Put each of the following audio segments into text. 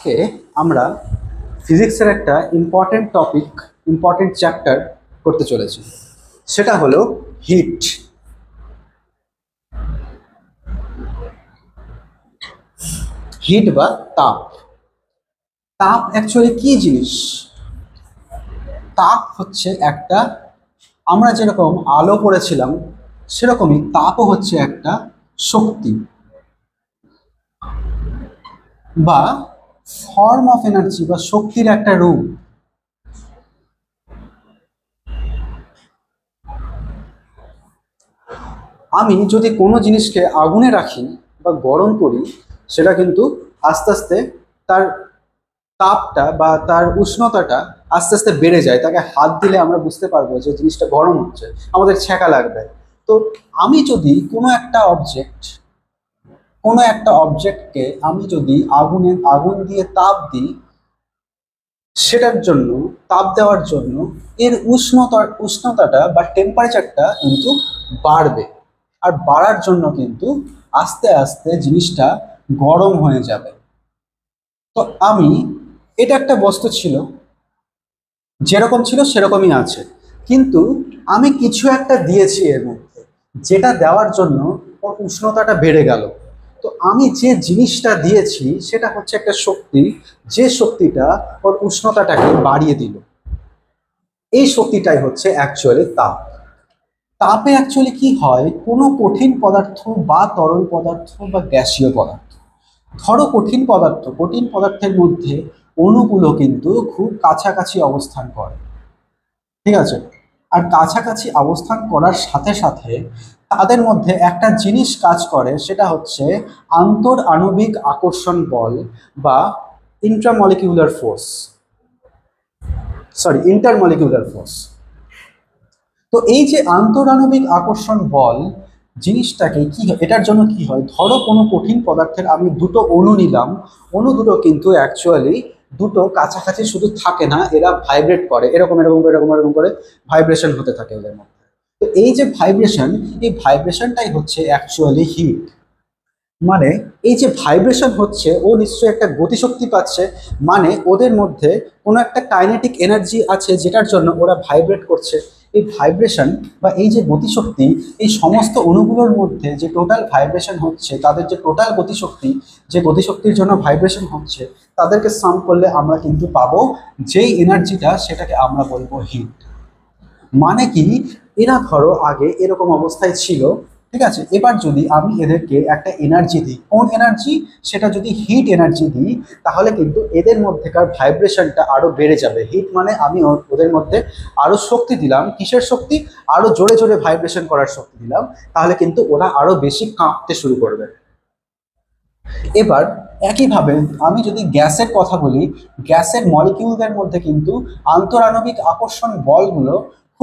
আজকে আমরা ফিজিক্সের একটা ইম্পর্টেন্ট টপিক, ইম্পর্টেন্ট চ্যাপ্টার করতে চলেছি, সেটা হলো হিট। হিট বা তাপ। তাপ অ্যাকচুয়ালি কি জিনিস? তাপ হচ্ছে একটা, আমরা যেরকম আলো পড়েছিলাম সেরকমই তাপও হচ্ছে একটা শক্তি বা ফর্ম অফ এনার্জি বা শক্তির একটা রূপ। আমি যদি কোনো জিনিসকে আগুনে রাখি বা গরম করি, সেটা কিন্তু আস্তে আস্তে তার তাপটা বা তার উষ্ণতাটা আস্তে আস্তে বেড়ে যায়। তাকে হাত দিলে আমরা বুঝতে পারবো যে জিনিসটা গরম হচ্ছে, আমাদের ছ্যাঁকা লাগবে। তো আমি যদি কোনো একটা অবজেক্টকে আমি যদি আগুন দিয়ে তাপ দিই, সেটার জন্য, তাপ দেওয়ার জন্য এর উষ্ণতাটা বা টেম্পারেচারটা কিন্তু বাড়বে। আর বাড়ার জন্য কিন্তু আস্তে আস্তে জিনিসটা গরম হয়ে যাবে। তো এটা একটা বস্তু ছিল, যেরকম ছিল সেরকমই আছে, কিন্তু আমি কিছু একটা দিয়েছি এর মধ্যে, যেটা দেওয়ার জন্য ওর উষ্ণতাটা বেড়ে গেল। তো আমি যে জিনিসটা দিয়েছি সেটা হচ্ছে একটা শক্তি, যে শক্তিটা ওর উষ্ণতাটাকে বাড়িয়ে দিল। এই শক্তিটাই হচ্ছে অ্যাকচুয়ালি তাপ। তাপে অ্যাকচুয়ালি কি হয়, কোনো কঠিন পদার্থ বা তরল পদার্থ বা গ্যাসীয় পদার্থ, ধরো কঠিন পদার্থের মধ্যে অণুগুলো কিন্তু খুব কাছাকাছি অবস্থান করে, ঠিক আছে? আর কাছাকাছি অবস্থান করার সাথে সাথে তাদের মধ্যে একটা জিনিস কাজ করে, সেটা হচ্ছে আন্তর আণবিক আকর্ষণ বল বা ইন্টারমলিকুলার ফোর্স। তো এই যে আন্তরাণবিক আকর্ষণ বল জিনিসটাকে কি হয়, এটার জন্য কি হয়, ধরো কোনো কঠিন পদার্থের আমি দুটো অণু নিলাম, অণু দুটো কিন্তু অ্যাকচুয়ালি দুটো কাছাকাছি শুধু থাকে না, এরা ভাইব্রেট করে, এরকম এরকম এরকম এরকম করে ভাইব্রেশন হতে থাকে এদের মধ্যে। তো এই যে ভাইব্রেশন, এই ভাইব্রেশনটাই হচ্ছে অ্যাকচুয়ালি হিট। মানে এই যে ভাইব্রেশন হচ্ছে, ও নিশ্চয়ই একটা গতিশক্তি পাচ্ছে, মানে ওদের মধ্যে কোনো একটা কাইনেটিক এনার্জি আছে যেটার জন্য ওরা ভাইব্রেট করছে। এই ভাইব্রেশন বা এই যে গতিশক্তি, এই সমস্ত অণুগুলোর মধ্যে যে টোটাল ভাইব্রেশন হচ্ছে, তাদের যে টোটাল গতিশক্তি, যে গতিশক্তির জন্য ভাইব্রেশন হচ্ছে, তাদেরকে সাম করলে আমরা কিন্তু পাবো যেই এনার্জিটা, সেটাকে আমরা বলবো হিট। মানে কি, এরা ধরো আগে এরকম অবস্থায় ছিল, ঠিক আছে? এবার যদি আমি এদেরকে একটা এনার্জি দিই, কোন এনার্জি, সেটা যদি হিট এনার্জি দিই, তাহলে কিন্তু এদের মধ্যেকার ভাইব্রেশনটা আরো বেড়ে যাবে। হিট মানে আমি ওদের মধ্যে আরো শক্তি দিলাম। কিসের শক্তি? আরো জোরে জোরে ভাইব্রেশন করার শক্তি দিলাম। তাহলে কিন্তু ওরা আরো বেশি কাঁপতে শুরু করবে। এবার একইভাবে আমি যদি গ্যাসের কথা বলি, গ্যাসের মলিকিউলদের মধ্যে কিন্তু আন্তরাণবিক আকর্ষণ বলগুলো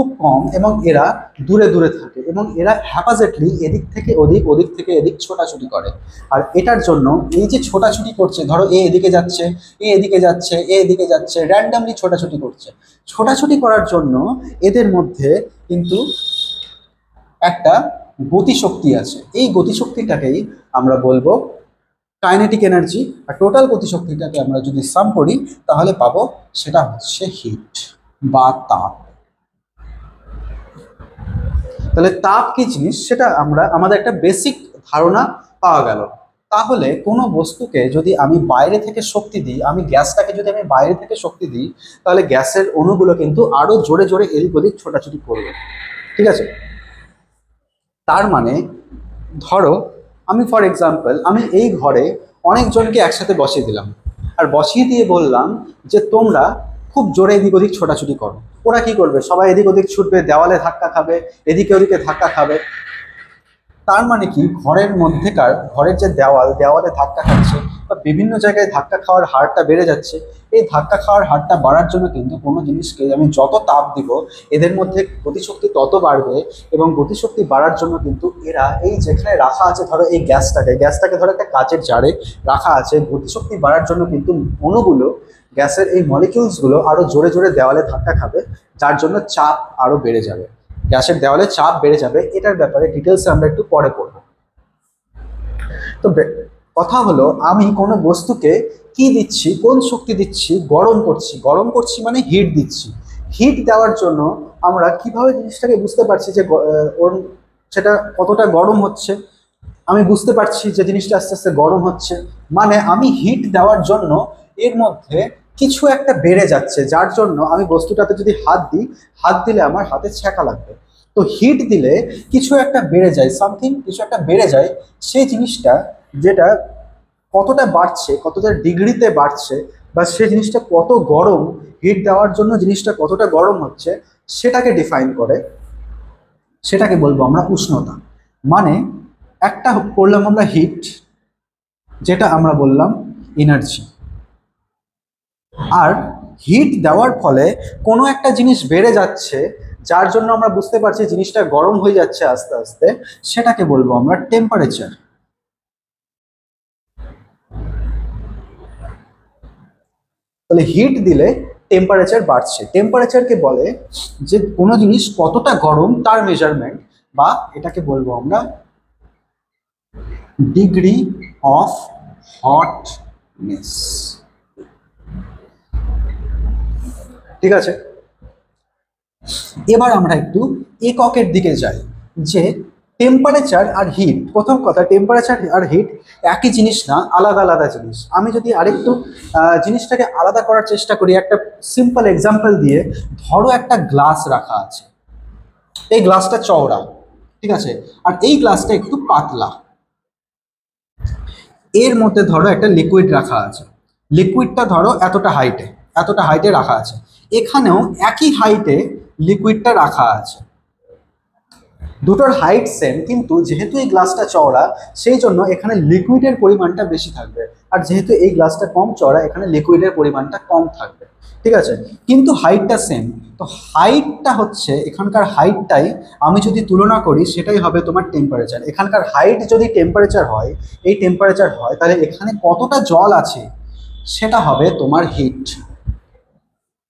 খুব কম, এবং এরা দূরে দূরে থাকে, এবং এরা হ্যাপাজেটলি এদিক থেকে ওদিক, ওদিক থেকে এদিক ছোটাছুটি করে। আর এটার জন্য এই যে ছোটাছুটি করছে, ধরো এ এদিকে যাচ্ছে, এ এদিকে যাচ্ছে, এ এদিকে যাচ্ছে, র্যান্ডামলি ছোটাছুটি করছে। ছোটাছুটি করার জন্য এদের মধ্যে কিন্তু একটা গতিশক্তি আছে। এই গতিশক্তিটাকেই আমরা বলবো কাইনেটিক এনার্জি। আর টোটাল গতিশক্তিটাকে আমরা যদি সাম করি, তাহলে পাবো সেটা হচ্ছে হিট বা তাপ। তাহলে তাপ কি জিনিস, সেটা আমাদের একটা বেসিক ধারণা পাওয়া গেল। তাহলে কোনো বস্তুকে যদি আমি বাইরে থেকে শক্তি দিই, গ্যাসটাকে যদি আমি বাইরে থেকে শক্তি দিই, তাহলে গ্যাসের অণুগুলো কিন্তু আরো জোরে জোরে এদিক ওদিক ছোটাছুটি করবে, ঠিক আছে? তার মানে ধরো ফর এক্সাম্পল আমি এই ঘরে অনেকজনকে একসাথে বসিয়ে দিলাম, আর বসিয়ে দিয়ে বললাম যে তোমরা খুব জোরে এদিক ওদিক ছোটাছুটি করো। ওরা কি করবে? সবাই এদিক ওদিক ছুটবে, দেওয়ালে ধাক্কা খাবে, এদিকে ওদিকে ধাক্কা খাবে। তার মানে কি, ঘরের যে দেওয়ালে ধাক্কা খাচ্ছে বা বিভিন্ন জায়গায় ধাক্কা খাওয়ার হারটা বেড়ে যাচ্ছে। এই ধাক্কা খাওয়ার হারটা বাড়ার জন্য কিন্তু কোনো জিনিসকে আমি যত তাপ দিব, এদের মধ্যে গতিশক্তি তত বাড়বে। এবং গতিশক্তি বাড়ার জন্য কিন্তু এরা এই যেখানে রাখা আছে, ধরো এই গ্যাসটাকে ধরো একটা কাচের জারে রাখা আছে, গতিশক্তি বাড়ার জন্য কিন্তু অণুগুলো, গ্যাসের এই মলিকিউলসগুলো আরো জোরে জোরে দেওয়ালে ধাক্কা খাবে, যার জন্য চাপ আরো বেড়ে যাবে, গ্যাসের দেওয়ালে চাপ বেড়ে যাবে। এটার ব্যাপারে ডিটেলসে আমরা একটু পরে পড়ব। তো কথা হলো আমি কোনো বস্তুকে কি দিচ্ছি, কোন শক্তি দিচ্ছি, গরম করছি। গরম করছি মানে হিট দিচ্ছি। হিট দেওয়ার জন্য আমরা কিভাবে জিনিসটাকে বুঝতে পারছি যে ওর সেটা কতটা গরম হচ্ছে। আমি বুঝতে পারছি যে জিনিসটা আস্তে আস্তে গরম হচ্ছে, মানে আমি হিট দেওয়ার জন্য এর মধ্যে কিছু একটা বেড়ে যাচ্ছে, যার জন্য আমি বস্তুটাতে যদি হাত দিই, হাত দিলে আমার হাতে ছ্যাঁকা লাগবে। তো হিট দিলে কিছু একটা বেড়ে যায়, সামথিং কিছু একটা বেড়ে যায়। সেই জিনিসটা যেটা কতটা বাড়ছে, কতটা ডিগ্রিতে বাড়ছে, বা সেই জিনিসটা কত গরম, হিট দেওয়ার জন্য জিনিসটা কতটা গরম হচ্ছে, সেটাকে ডিফাইন করে। সেটাকে বলবো আমরা উষ্ণতা। মানে একটা করলাম আমরা হিট, যেটা আমরা বললাম এনার্জি। আর হিট দেওয়ার ফলে কোনো একটা জিনিস বেড়ে যাচ্ছে, যার জন্য আমরা বুঝতে পারছি জিনিসটা গরম হয়ে যাচ্ছে আস্তে আস্তে, সেটাকে বলবো আমরা টেম্পারেচার। তাহলে হিট দিলে টেম্পারেচার বাড়ছে। টেম্পারেচারকে বলে যে কোনো জিনিস কতটা গরম তার মেজারমেন্ট, বা এটাকে বলবো আমরা ডিগ্রি অফ হটনেস। ঠিক আছে, এবার আমরা একটু এককের দিকে যাই, যে টেম্পারেচার আর হিট। প্রথম কথা, টেম্পারেচার আর হিট একই জিনিস না, আলাদা আলাদা জিনিস। আমি যদি আরেকটু জিনিসটাকে আলাদা করার চেষ্টা করি, একটা সিম্পল এক্সাম্পল দিয়ে, ধরো একটা গ্লাস রাখা আছে, এই গ্লাসটা চওড়া, ঠিক আছে, আর এই গ্লাসটা একটু পাতলা। এর মধ্যে ধরো একটা লিকুইড রাখা আছে, লিকুইডটা ধরো এতটা হাইটে, এতটা হাইটে রাখা আছে। এখানেও একই হাইটে লিকুইডটা রাখা আছে, দুটোর হাইট সেম, কিন্তু যেহেতু এই গ্লাসটা চওড়া সেই জন্য এখানে লিকুইডের পরিমাণটা বেশি থাকবে, আর যেহেতু এই গ্লাসটা কম চওড়া এখানে লিকুইডের পরিমাণটা কম থাকবে। ঠিক আছে, কিন্তু হাইটটা সেম। তো হাইটটা হচ্ছে এখানকার হাইটটাই আমি যদি তুলনা করি, সেটাই হবে তোমার টেম্পারেচার। এখানকার হাইট যদি টেম্পারেচার হয়, এই টেম্পারেচার হয়, তাহলে এখানে কতটা জল আছে সেটা হবে তোমার হিট।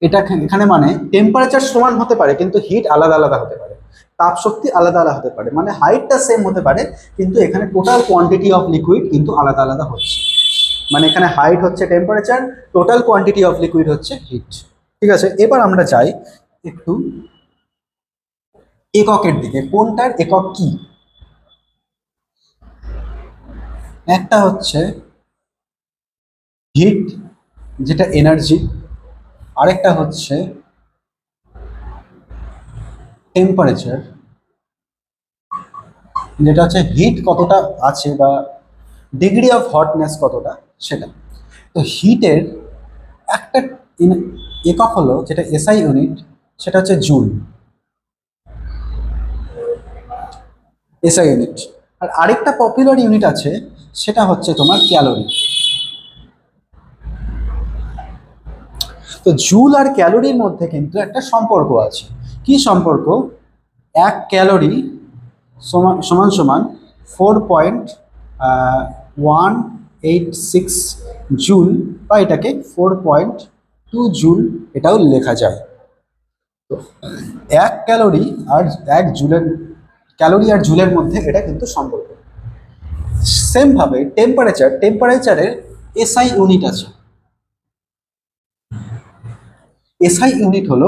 এটা এখানে মানে টেম্পারেচার সমান হতে পারে কিন্তু হিট আলাদা আলাদা হতে পারে, তাপ শক্তি আলাদা আলাদা হতে পারে। মানে হাইটটা সেম হতে পারে কিন্তু এখানে টোটাল কোয়ান্টিটি অফ লিকুইড কিন্তু আলাদা আলাদা হচ্ছে। মানে এখানে হাইট হচ্ছে temperature, total quantity of liquid হচ্ছে হিট। ঠিক আছে, এবার আমরা যাই একটু এককের দিকে। কোনটার একক কি? একটা হচ্ছে হিট, যেটা এনার্জি। আরেকটা হচ্ছে টেম্পারেচার, যেটা হচ্ছে হিট কতটা আছে বা ডিগ্রি অফ হটনেস কতটা, সেটা। তো হিটের একটা একক হলো, যেটা এসআই ইউনিট, সেটা হচ্ছে জুল, এসআই ইউনিট। আর আরেকটা পপুলার ইউনিট আছে, সেটা হচ্ছে তোমার ক্যালোরি। তো জুল আর ক্যালোরির মধ্যে কিন্তু একটা সম্পর্ক আছে। কি সম্পর্ক? 1 ক্যালোরি সমান সমান সমান 4.186 জুল, বা এটাকে 4.2 জুল এটাও লেখা যায়। তো 1 ক্যালোরি আর 1 জুলের, ক্যালোরি আর জুলের মধ্যে এটা কিন্তু সম্পর্ক। সেম ভাবে টেম্পারেচার, টেম্পারেচারের এসআই ইউনিট আছে। এসআই ইউনিট হলো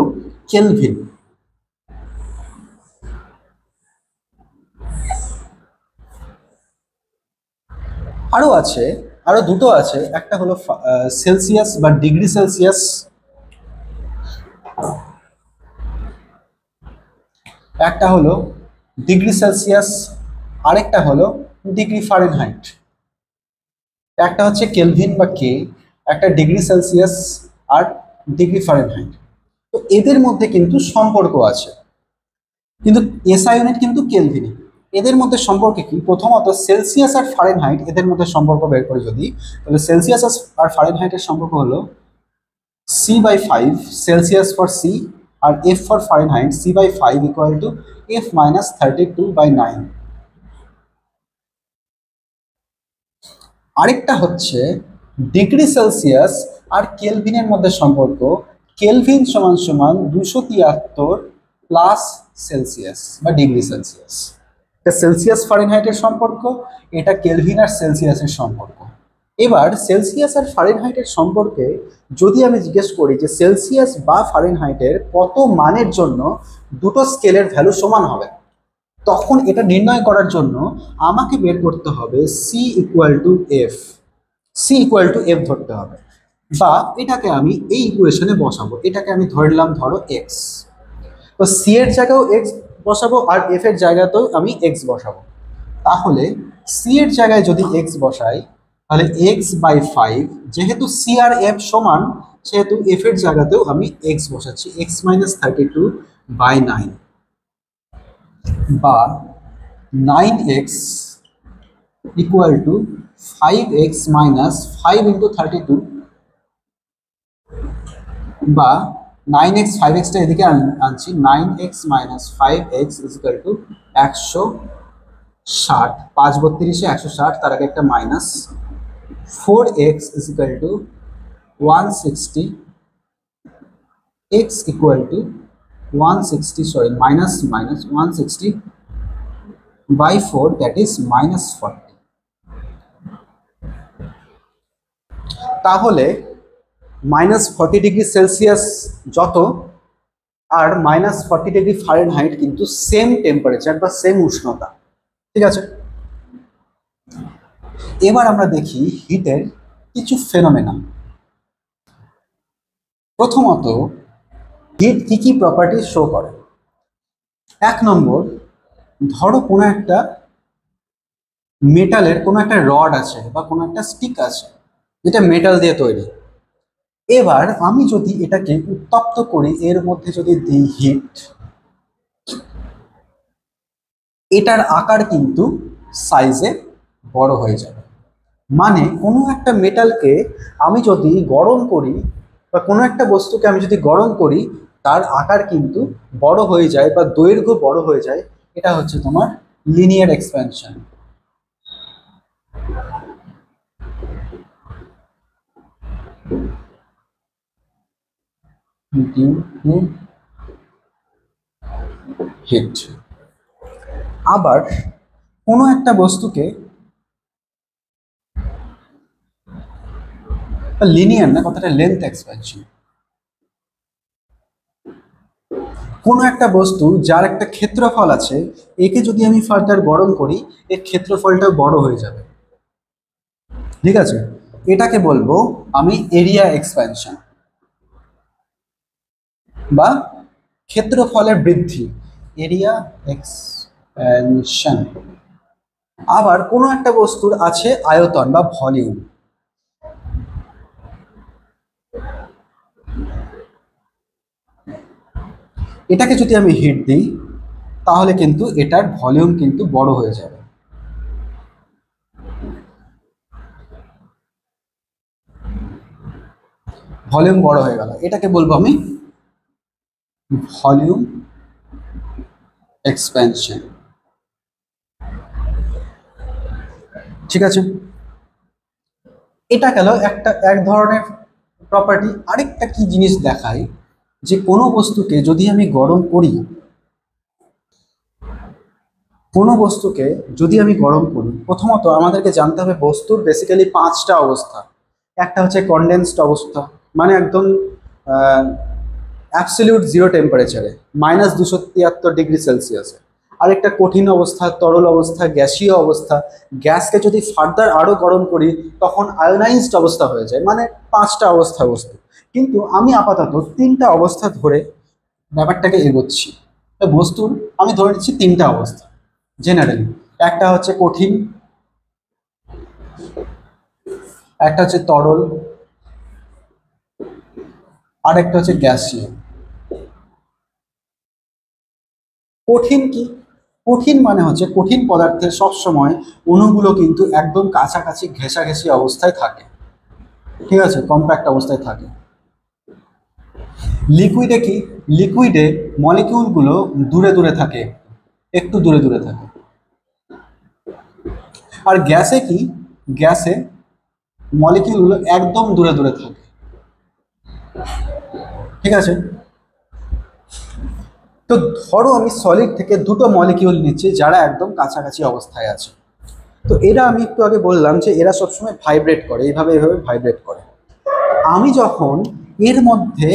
কেলভিন। আরো আছে, আরো দুটো আছে। একটা হলো সেলসিয়াস বা ডিগ্রি সেলসিয়াস, একটা হলো ডিগ্রি সেলসিয়াস, আরেকটা হলো ডিগ্রি ফারেনহাইট। একটা হচ্ছে কেলভিন বা কে, একটা ডিগ্রি সেলসিয়াস আর ডিগ্রি ফারেনহাইট। তো এদের মধ্যে কিন্তু সম্পর্ক আছে, কিন্তু এসআই ইউনিট কিন্তু কেলভিনে। এদের মধ্যে সম্পর্ক কি? প্রথমত সেলসিয়াস আর ফারেনহাইট, এদের মধ্যে সম্পর্ক বের করি যদি, তাহলে সেলসিয়াস আর ফারেনহাইটের সম্পর্ক হলো C/5, সেলসিয়াস ফর সি, আর F for Fahrenheit, C/5 equal to F-32/9। আরেকটা হচ্ছে ডিগ্রি সেলসিয়াস আর কেলভিনের মধ্যে সম্পর্ক, কেলভিন সমান সমান 273 প্লাস সেলসিয়াস বা ডিগ্রি সেলসিয়াস। এটা সেলসিয়াস ফারেনহাইটের সম্পর্ক, এটা কেলভিন আর সেলসিয়াসের সম্পর্ক। এবার সেলসিয়াস আর ফারেনহাইটের সম্পর্কে যদি আমি জিজ্ঞেস করি যে সেলসিয়াস বা ফারেনহাইটের কত মানের জন্য দুটো স্কেলের ভ্যালু সমান হবে, তখন এটা নির্ণয় করার জন্য আমাকে বের করতে হবে C equal to F. C equal to F ধরতে হবে, বা এটাকে আমি এই ইকুয়েশনে বসাবো। এটাকে আমি ধরলাম ধরো এক্স, তো সি এর জায়গাও এক্স বসাবো আর এফ এর জায়গাতেও আমি এক্স বসাবো। তাহলে সি এর জায়গায় যদি এক্স বসাই তাহলে এক্স বাই 5, যেহেতু সি আর এফ সমান সেহেতু এফ এর জায়গাতেও আমি এক্স বসাচ্ছি, এক্স মাইনাস 32 বাই 9, বা 9x equal to 5x minus 5 into 32, বা 9x 5xটা এদিকে আনছি, 9x minus 5x is equal two 160, 5 32 160, তার আগে একটা minus, 4x is equal two 160, x equal to 160, sorry minus minus 160 by 4, that is minus 40। তাহলে -40°C যত আর -40°F কিন্তু সেম টেম্পারেচার বা সেম উষ্ণতা, ঠিক আছে। এবার আমরা দেখি হিটের কিছু ফেনোমেনা। প্রথমত হিট কি কি প্রপার্টি শো করে। 1 নম্বর, ধরো কোনো একটা মেটালের কোনো একটা রড আছে বা কোনো একটা স্টিক আছে যেটা মেটাল দিয়ে তৈরি। এবার আমি যদি এটাকে উত্তপ্ত করি, এর মধ্যে যদি দিই হিট, এটার আকার কিন্তু সাইজে বড় হয়ে যাবে। মানে কোনো একটা মেটালকে আমি যদি গরম করি বা কোনো একটা বস্তুকে আমি যদি গরম করি, তার আকার কিন্তু বড় হয়ে যায় বা দৈর্ঘ্য বড় হয়ে যায়। এটা হচ্ছে তোমার লিনিয়ার এক্সপ্যানশন। হিট। আবার কোনো একটা বস্তুকে, লিনিয়ার না, কথাটা লেন্থ এক্সপ্যানশন। কোনো একটা বস্তু যার একটা ক্ষেত্রফল আছে, একে যদি আমি ফার্দার গরম করি, এর ক্ষেত্রফলটা বড় হয়ে যাবে, ঠিক আছে। এটাকে বলবো আমি এরিয়া এক্সপ্যানশন বা ক্ষেত্রফলের বৃদ্ধি, এরিয়া এক্সপ্যানশন। আবার কোনো একটা বস্তুর আছে আয়তন বা ভলিউম, এটাকে যদি আমি হিট দিই তাহলে কিন্তু এটার ভলিউম কিন্তু বড় হয়ে যাবে। ভলিউম বড় হয়ে গেল, এটাকে বলবো আমি ভলিউম এক্সপ্যানশন, ঠিক আছে। এটা গেল এক ধরনের প্রপার্টি। আরেকটা কি জিনিস দেখায় যে কোনো বস্তুকে যদি আমি গরম করি, প্রথমত আমাদেরকে জানতে হবে বস্তুর বেসিক্যালি 5টা অবস্থা। একটা হচ্ছে কনডেন্সড অবস্থা, মানে একদম অ্যাবসলিউট জিরো টেম্পারেচারে -273°C। আরেকটা কঠিন অবস্থা, তরল অবস্থা, গ্যাসীয় অবস্থা। গ্যাসকে যদি ফার্দার আরো গরম করি তখন আয়োনাইজড অবস্থা হয়ে যায়, মানে 5টা অবস্থা বস্তু। কিন্তু আমি আপাতত 3টা অবস্থা ধরে ব্যাপারটাকে এগোচ্ছি। বস্তুর আমি ধরে নিচ্ছি 3টা অবস্থা জেনারেলি। একটা হচ্ছে কঠিন, একটা হচ্ছে তরল, আর একটা হচ্ছে গ্যাসীয়। কঠিন কি? কঠিন মানে হচ্ছে কঠিন পদার্থের সবসময় অণুগুলো কিন্তু একদম কাছাকাছি ঘেঁষাঘেঁষি অবস্থায় থাকে, ঠিক আছে, কম্প্যাক্ট অবস্থায় থাকে। লিকুইডে কি? লিকুইডে মলিকিউলগুলো দূরে দূরে থাকে, একটু দূরে দূরে থাকে। আর গ্যাসে কি? গ্যাসে মলিকিউলগুলো একদম দূরে দূরে থাকে, ঠিক আছে। তো ধরো আমি সলিড থেকে দুটো মলিকিউল নিচ্ছি যারা একদম কাছাকাছি অবস্থায় আছে। তো এরা আমি একটু আগে বললাম যে এরা সবসময় ভাইব্রেট করে, এইভাবে এইভাবে ভাইব্রেট করে। আমি যখন এর মধ্যে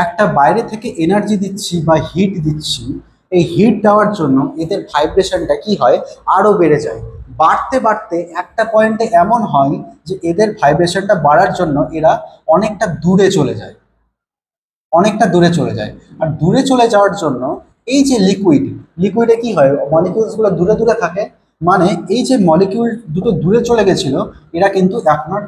একটা বাইরে থেকে এনার্জি দিচ্ছি বা হিট দিচ্ছি, এই হিট দেওয়ার জন্য এদের ভাইব্রেশনটা কি হয়, আরো বেড়ে যায়। বাড়তে বাড়তে একটা পয়েন্টে এমন হয় যে এদের ভাইব্রেশনটা বাড়ার জন্য এরা অনেকটা দূরে চলে যায়, অনেকটা দূরে চলে যায়। আর দূরে চলে যাওয়ার জন্য এই যে লিকুইডে কি হয়, মলিকিউলসগুলো দূরে দূরে থাকে, মানে এই যে মলিকিউল দুটো দূরে চলে গেছিল, এরা কিন্তু এখন আর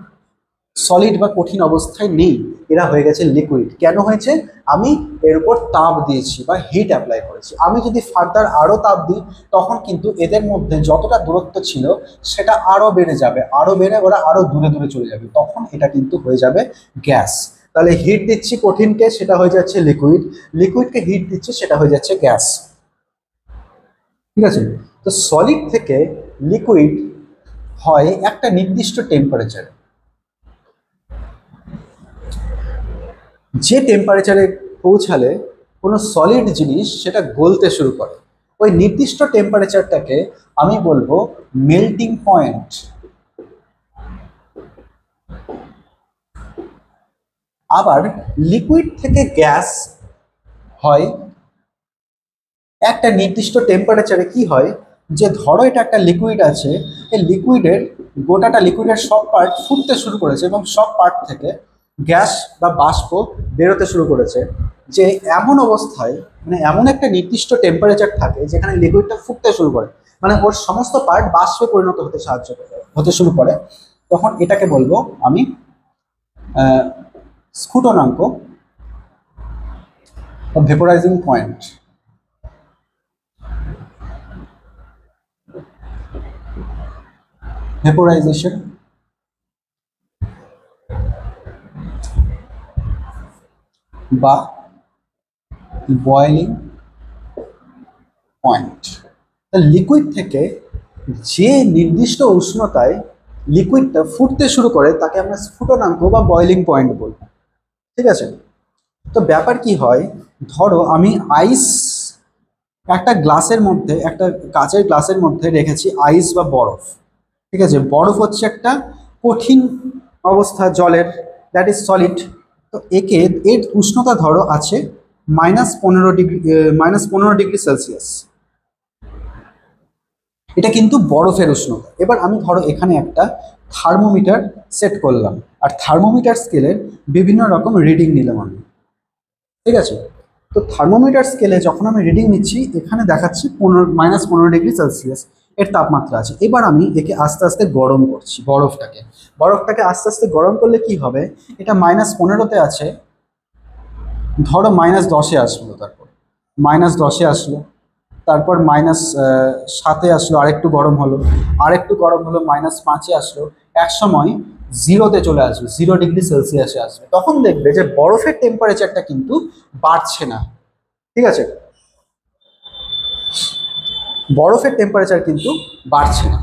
সলিড বা কঠিন অবস্থায় নেই, এরা হয়ে গেছে লিকুইড। কেন হয়েছে, আমি এর উপর তাপ দিয়েছি বা হিট অ্যাপ্লাই করেছি। আমি যদি ফার্দার আরও তাপ দিই তখন কিন্তু এদের মধ্যে যতটা দূরত্ব ছিল সেটা আরও বেড়ে যাবে, আরও বেড়ে ওরা আরও দূরে দূরে চলে যাবে, তখন এটা কিন্তু হয়ে যাবে গ্যাস। তাহলে হিট দিচ্ছি কঠিনকে, সেটা হয়ে যাচ্ছে লিকুইড, লিকুইডকে হিট দিচ্ছি, সেটা হয়ে যাচ্ছে গ্যাস। ঠিক আছে। তো সলিড থেকে লিকুইড হয় একটা নির্দিষ্ট টেম্পারেচারে, যে টেম্পারেচারে পৌঁছালে কোনো সলিড জিনিস সেটা গলতে শুরু করে, ওই নির্দিষ্ট টেম্পারেচারটাকে আমি বলবো মেল্টিং পয়েন্ট। আবার লিকুইড থেকে গ্যাস হয় একটা নির্দিষ্ট টেম্পারেচারে। কি হয়, যে ধরো এটা একটা লিকুইড আছে, এই লিকুইডের গোটাটা লিকুইডের সব পার্ট ফুটতে শুরু করেছে এবং সব পার্ট থেকে গ্যাস বা বাষ্প বেরোতে শুরু করেছে। যে এমন অবস্থায়, মানে এমন একটা নির্দিষ্ট টেম্পারেচার থাকে যেখানে লিকুইডটা ফুটতে শুরু করে, মানে ওর সমস্ত পার্ট বাষ্পে পরিণত হতে শুরু করে, তখন এটাকে বলবো আমি স্ফুটনাঙ্ক, ভেপোরাইজিং পয়েন্ট। ভেপোরাইজেশন বা বয়েলিং পয়েন্ট। লিকুইড থেকে যে নির্দিষ্ট উষ্ণতায় লিকুইডটা ফুটতে শুরু করে তাকে আমরা স্ফুটনাঙ্ক বা বয়েলিং পয়েন্ট বলবো। ঠিক আছে। তো ব্যাপার কি হয়, ধরো আমি আইস একটা গ্লাসের মধ্যে, একটা কাচের গ্লাসের মধ্যে রেখেছি আইস বা বরফ। ঠিক আছে, বরফ হচ্ছে একটা কঠিন অবস্থা জলের, দ্যাট ইজ সলিড। তো এর উষ্ণতা ধরো আছে -15 ডিগ্রি সেলসিয়াস, এটা কিন্তু বরফের উষ্ণতা। এবার আমি ধরো এখানে একটা থার্মোমিটার সেট করলাম, আর থার্মোমিটার স্কেলের বিভিন্ন রকম রিডিং নিলাম আমি। ঠিক আছে। তো থার্মোমিটার স্কেলে যখন আমি রিডিং নিচ্ছি, এখানে দেখাচ্ছি -15 ডিগ্রি সেলসিয়াস এর তাপমাত্রা আছে। এবার আমি একে আস্তে আস্তে গরম করছি, বরফটাকে আস্তে আস্তে গরম করলে কি হবে, এটা -15-তে আছে, ধরো -10-এ আসলো, তারপর -10-এ আসলো, তারপর -7-এ আসলো, আরেকটু গরম হলো, -5-এ আসলো, এক সময় 0-তে চলে আসবে, 0 ডিগ্রি সেলসিয়াসে আসবে। তখন দেখবে যে বরফের টেম্পারেচারটা কিন্তু বাড়ছে না। ঠিক আছে, বরফের টেম্পারেচার কিন্তু বাড়ছে না।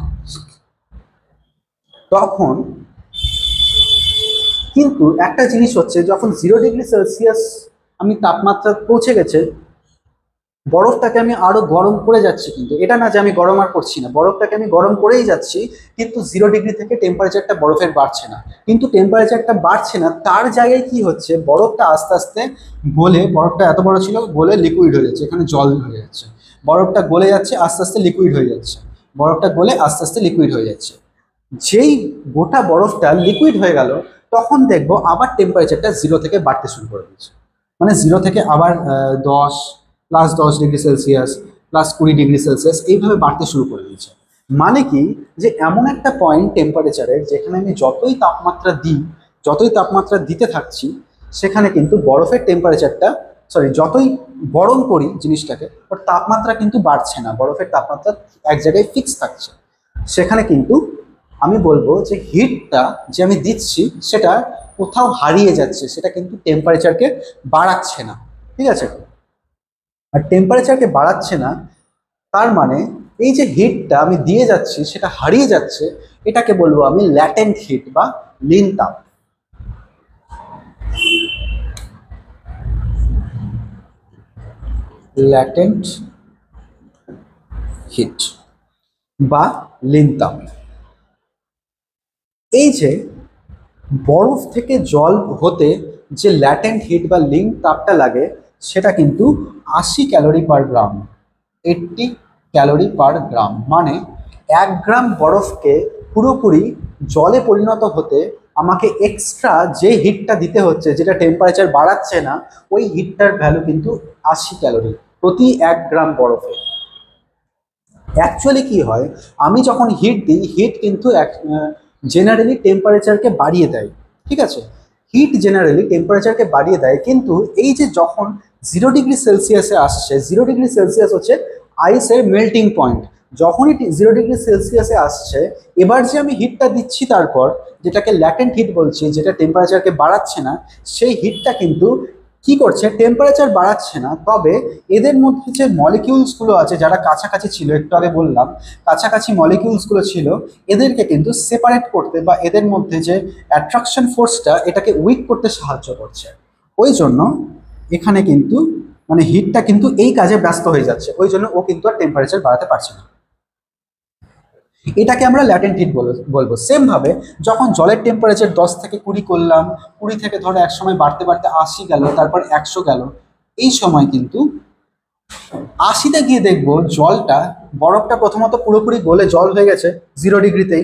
তখন কিন্তু একটা জিনিস হচ্ছে, যখন 0 ডিগ্রি সেলসিয়াস আমি তাপমাত্রা পৌঁছে গেছে, বরফটাকে আমি আরো গরম করে যাচ্ছি, কিন্তু এটা না যে আমি গরম আর করছি না, বরফটাকে আমি গরম করেই যাচ্ছি, কিন্তু 0 ডিগ্রি থেকে টেম্পারেচারটা বরফের বাড়ছে না। কিন্তু টেম্পারেচারটা বাড়ছে না, তার জায়গায় কি হচ্ছে, বরফটা আস্তে আস্তে গলে, বরফটা এত বড় ছিল, গলে লিকুইড হয়ে যাচ্ছে, এখানে জল হয়ে যাচ্ছে, বরফটা গলে যাচ্ছে, আস্তে আস্তে লিকুইড হয়ে যাচ্ছে, বরফটা গলে আস্তে আস্তে লিকুইড হয়ে যাচ্ছে। যেই গোটা বরফটা লিকুইড হয়ে গেল, তখন দেখবো আবার টেম্পারেচারটা 0 থেকে বাড়তে শুরু করে দিচ্ছে, মানে 0 থেকে আবার 10, +10 ডিগ্রি সেলসিয়াস, +20 ডিগ্রি সেলসিয়াস, এইভাবে বাড়তে শুরু করে দিয়েছে। মানে কি, যে এমন একটা পয়েন্ট টেম্পারেচারের যেখানে আমি যতই তাপমাত্রা দিতে থাকছি, সেখানে কিন্তু বরফের টেম্পারেচারটা, যতই গরম করি জিনিসটাকে, ওর তাপমাত্রা কিন্তু বাড়ছে না, বরফের তাপমাত্রা এক জায়গায় ফিক্স থাকছে। সেখানে কিন্তু আমি বলবো যে হিটটা যে আমি দিচ্ছি সেটা কোথাও হারিয়ে যাচ্ছে, সেটা কিন্তু টেম্পারেচারকে বাড়াচ্ছে না। ঠিক আছে। আর টেম্পারেচারকে বাড়াচ্ছে না, তার মানে এই যে হিটটা আমি দিয়ে যাচ্ছি সেটা হারিয়ে যাচ্ছে, এটাকে বলবো আমি ল্যাটেন্ট হিট বা লীন তাপ। ল্যাটেন্ট হিট বা লিনতাপ। এই যে বরফ থেকে জল হতে যে ল্যাটেন্ট হিট বা লিঙ্ক তাপটা লাগে সেটা কিন্তু 80 ক্যালোরি পার গ্রাম, 80 ক্যালোরি পার গ্রাম। মানে 1 গ্রাম বরফকে পুরোপুরি জলে পরিণত হতে আমাকে এক্সট্রা যে হিটটা দিতে হচ্ছে, যেটা টেম্পারেচার বাড়াচ্ছে না, ওই হিটটার ভ্যালু কিন্তু 80 ক্যালোরি প্রতি 1 গ্রাম বরফে। অ্যাকচুয়ালি কি হয়, আমি যখন হিট দিই, হিট কিন্তু জেনারেলি টেম্পারেচারকে বাড়িয়ে দেয়। ঠিক আছে, হিট জেনারেলি টেম্পারেচারকে বাড়িয়ে দেয়, কিন্তু এই যে যখন 0 ডিগ্রি সেলসিয়াসে আসছে, 0 ডিগ্রি সেলসিয়াস হচ্ছে আইসের মেল্টিং পয়েন্ট। যখনই 0 ডিগ্রি সেলসিয়াসে আসছে, এবার যে আমি হিটটা দিচ্ছি তারপর, যেটাকে ল্যাটেন্ট হিট বলছি, যেটা টেম্পারেচারকে বাড়াচ্ছে না, সেই হিটটা কিন্তু কি করছে, টেম্পারেচার বাড়াচ্ছে না, তবে এদের মধ্যে যে মলিকিউলসগুলো আছে, যারা কাছাকাছি ছিল, একটু আগে বললাম কাছাকাছি মলিকিউলসগুলো ছিল, এদেরকে কিন্তু সেপারেট করতে বা এদের মধ্যে যে অ্যাট্রাকশন ফোর্সটা, এটাকে উইক করতে সাহায্য করছে। ওই জন্য এখানে কিন্তু মানে হিটটা কিন্তু এই কাজে ব্যস্ত হয়ে যাচ্ছে, ওই জন্য ও কিন্তু আর টেম্পারেচার বাড়াতে পারছে না। এটাকে আমরা ল্যাটেন্ট হিট বলবো। সেম ভাবে যখন জলের টেম্পারেচার 10 থেকে 20 করলাম, 20 থেকে ধরো এক সময় বাড়তে বাড়তে 80 গেল, তারপর 100 গেল, এই সময় কিন্তু 80তে গিয়ে দেখবো জলটা, বরফটা প্রথমত পুরোপুরি গলে জল হয়ে গেছে 0 ডিগ্রিতেই।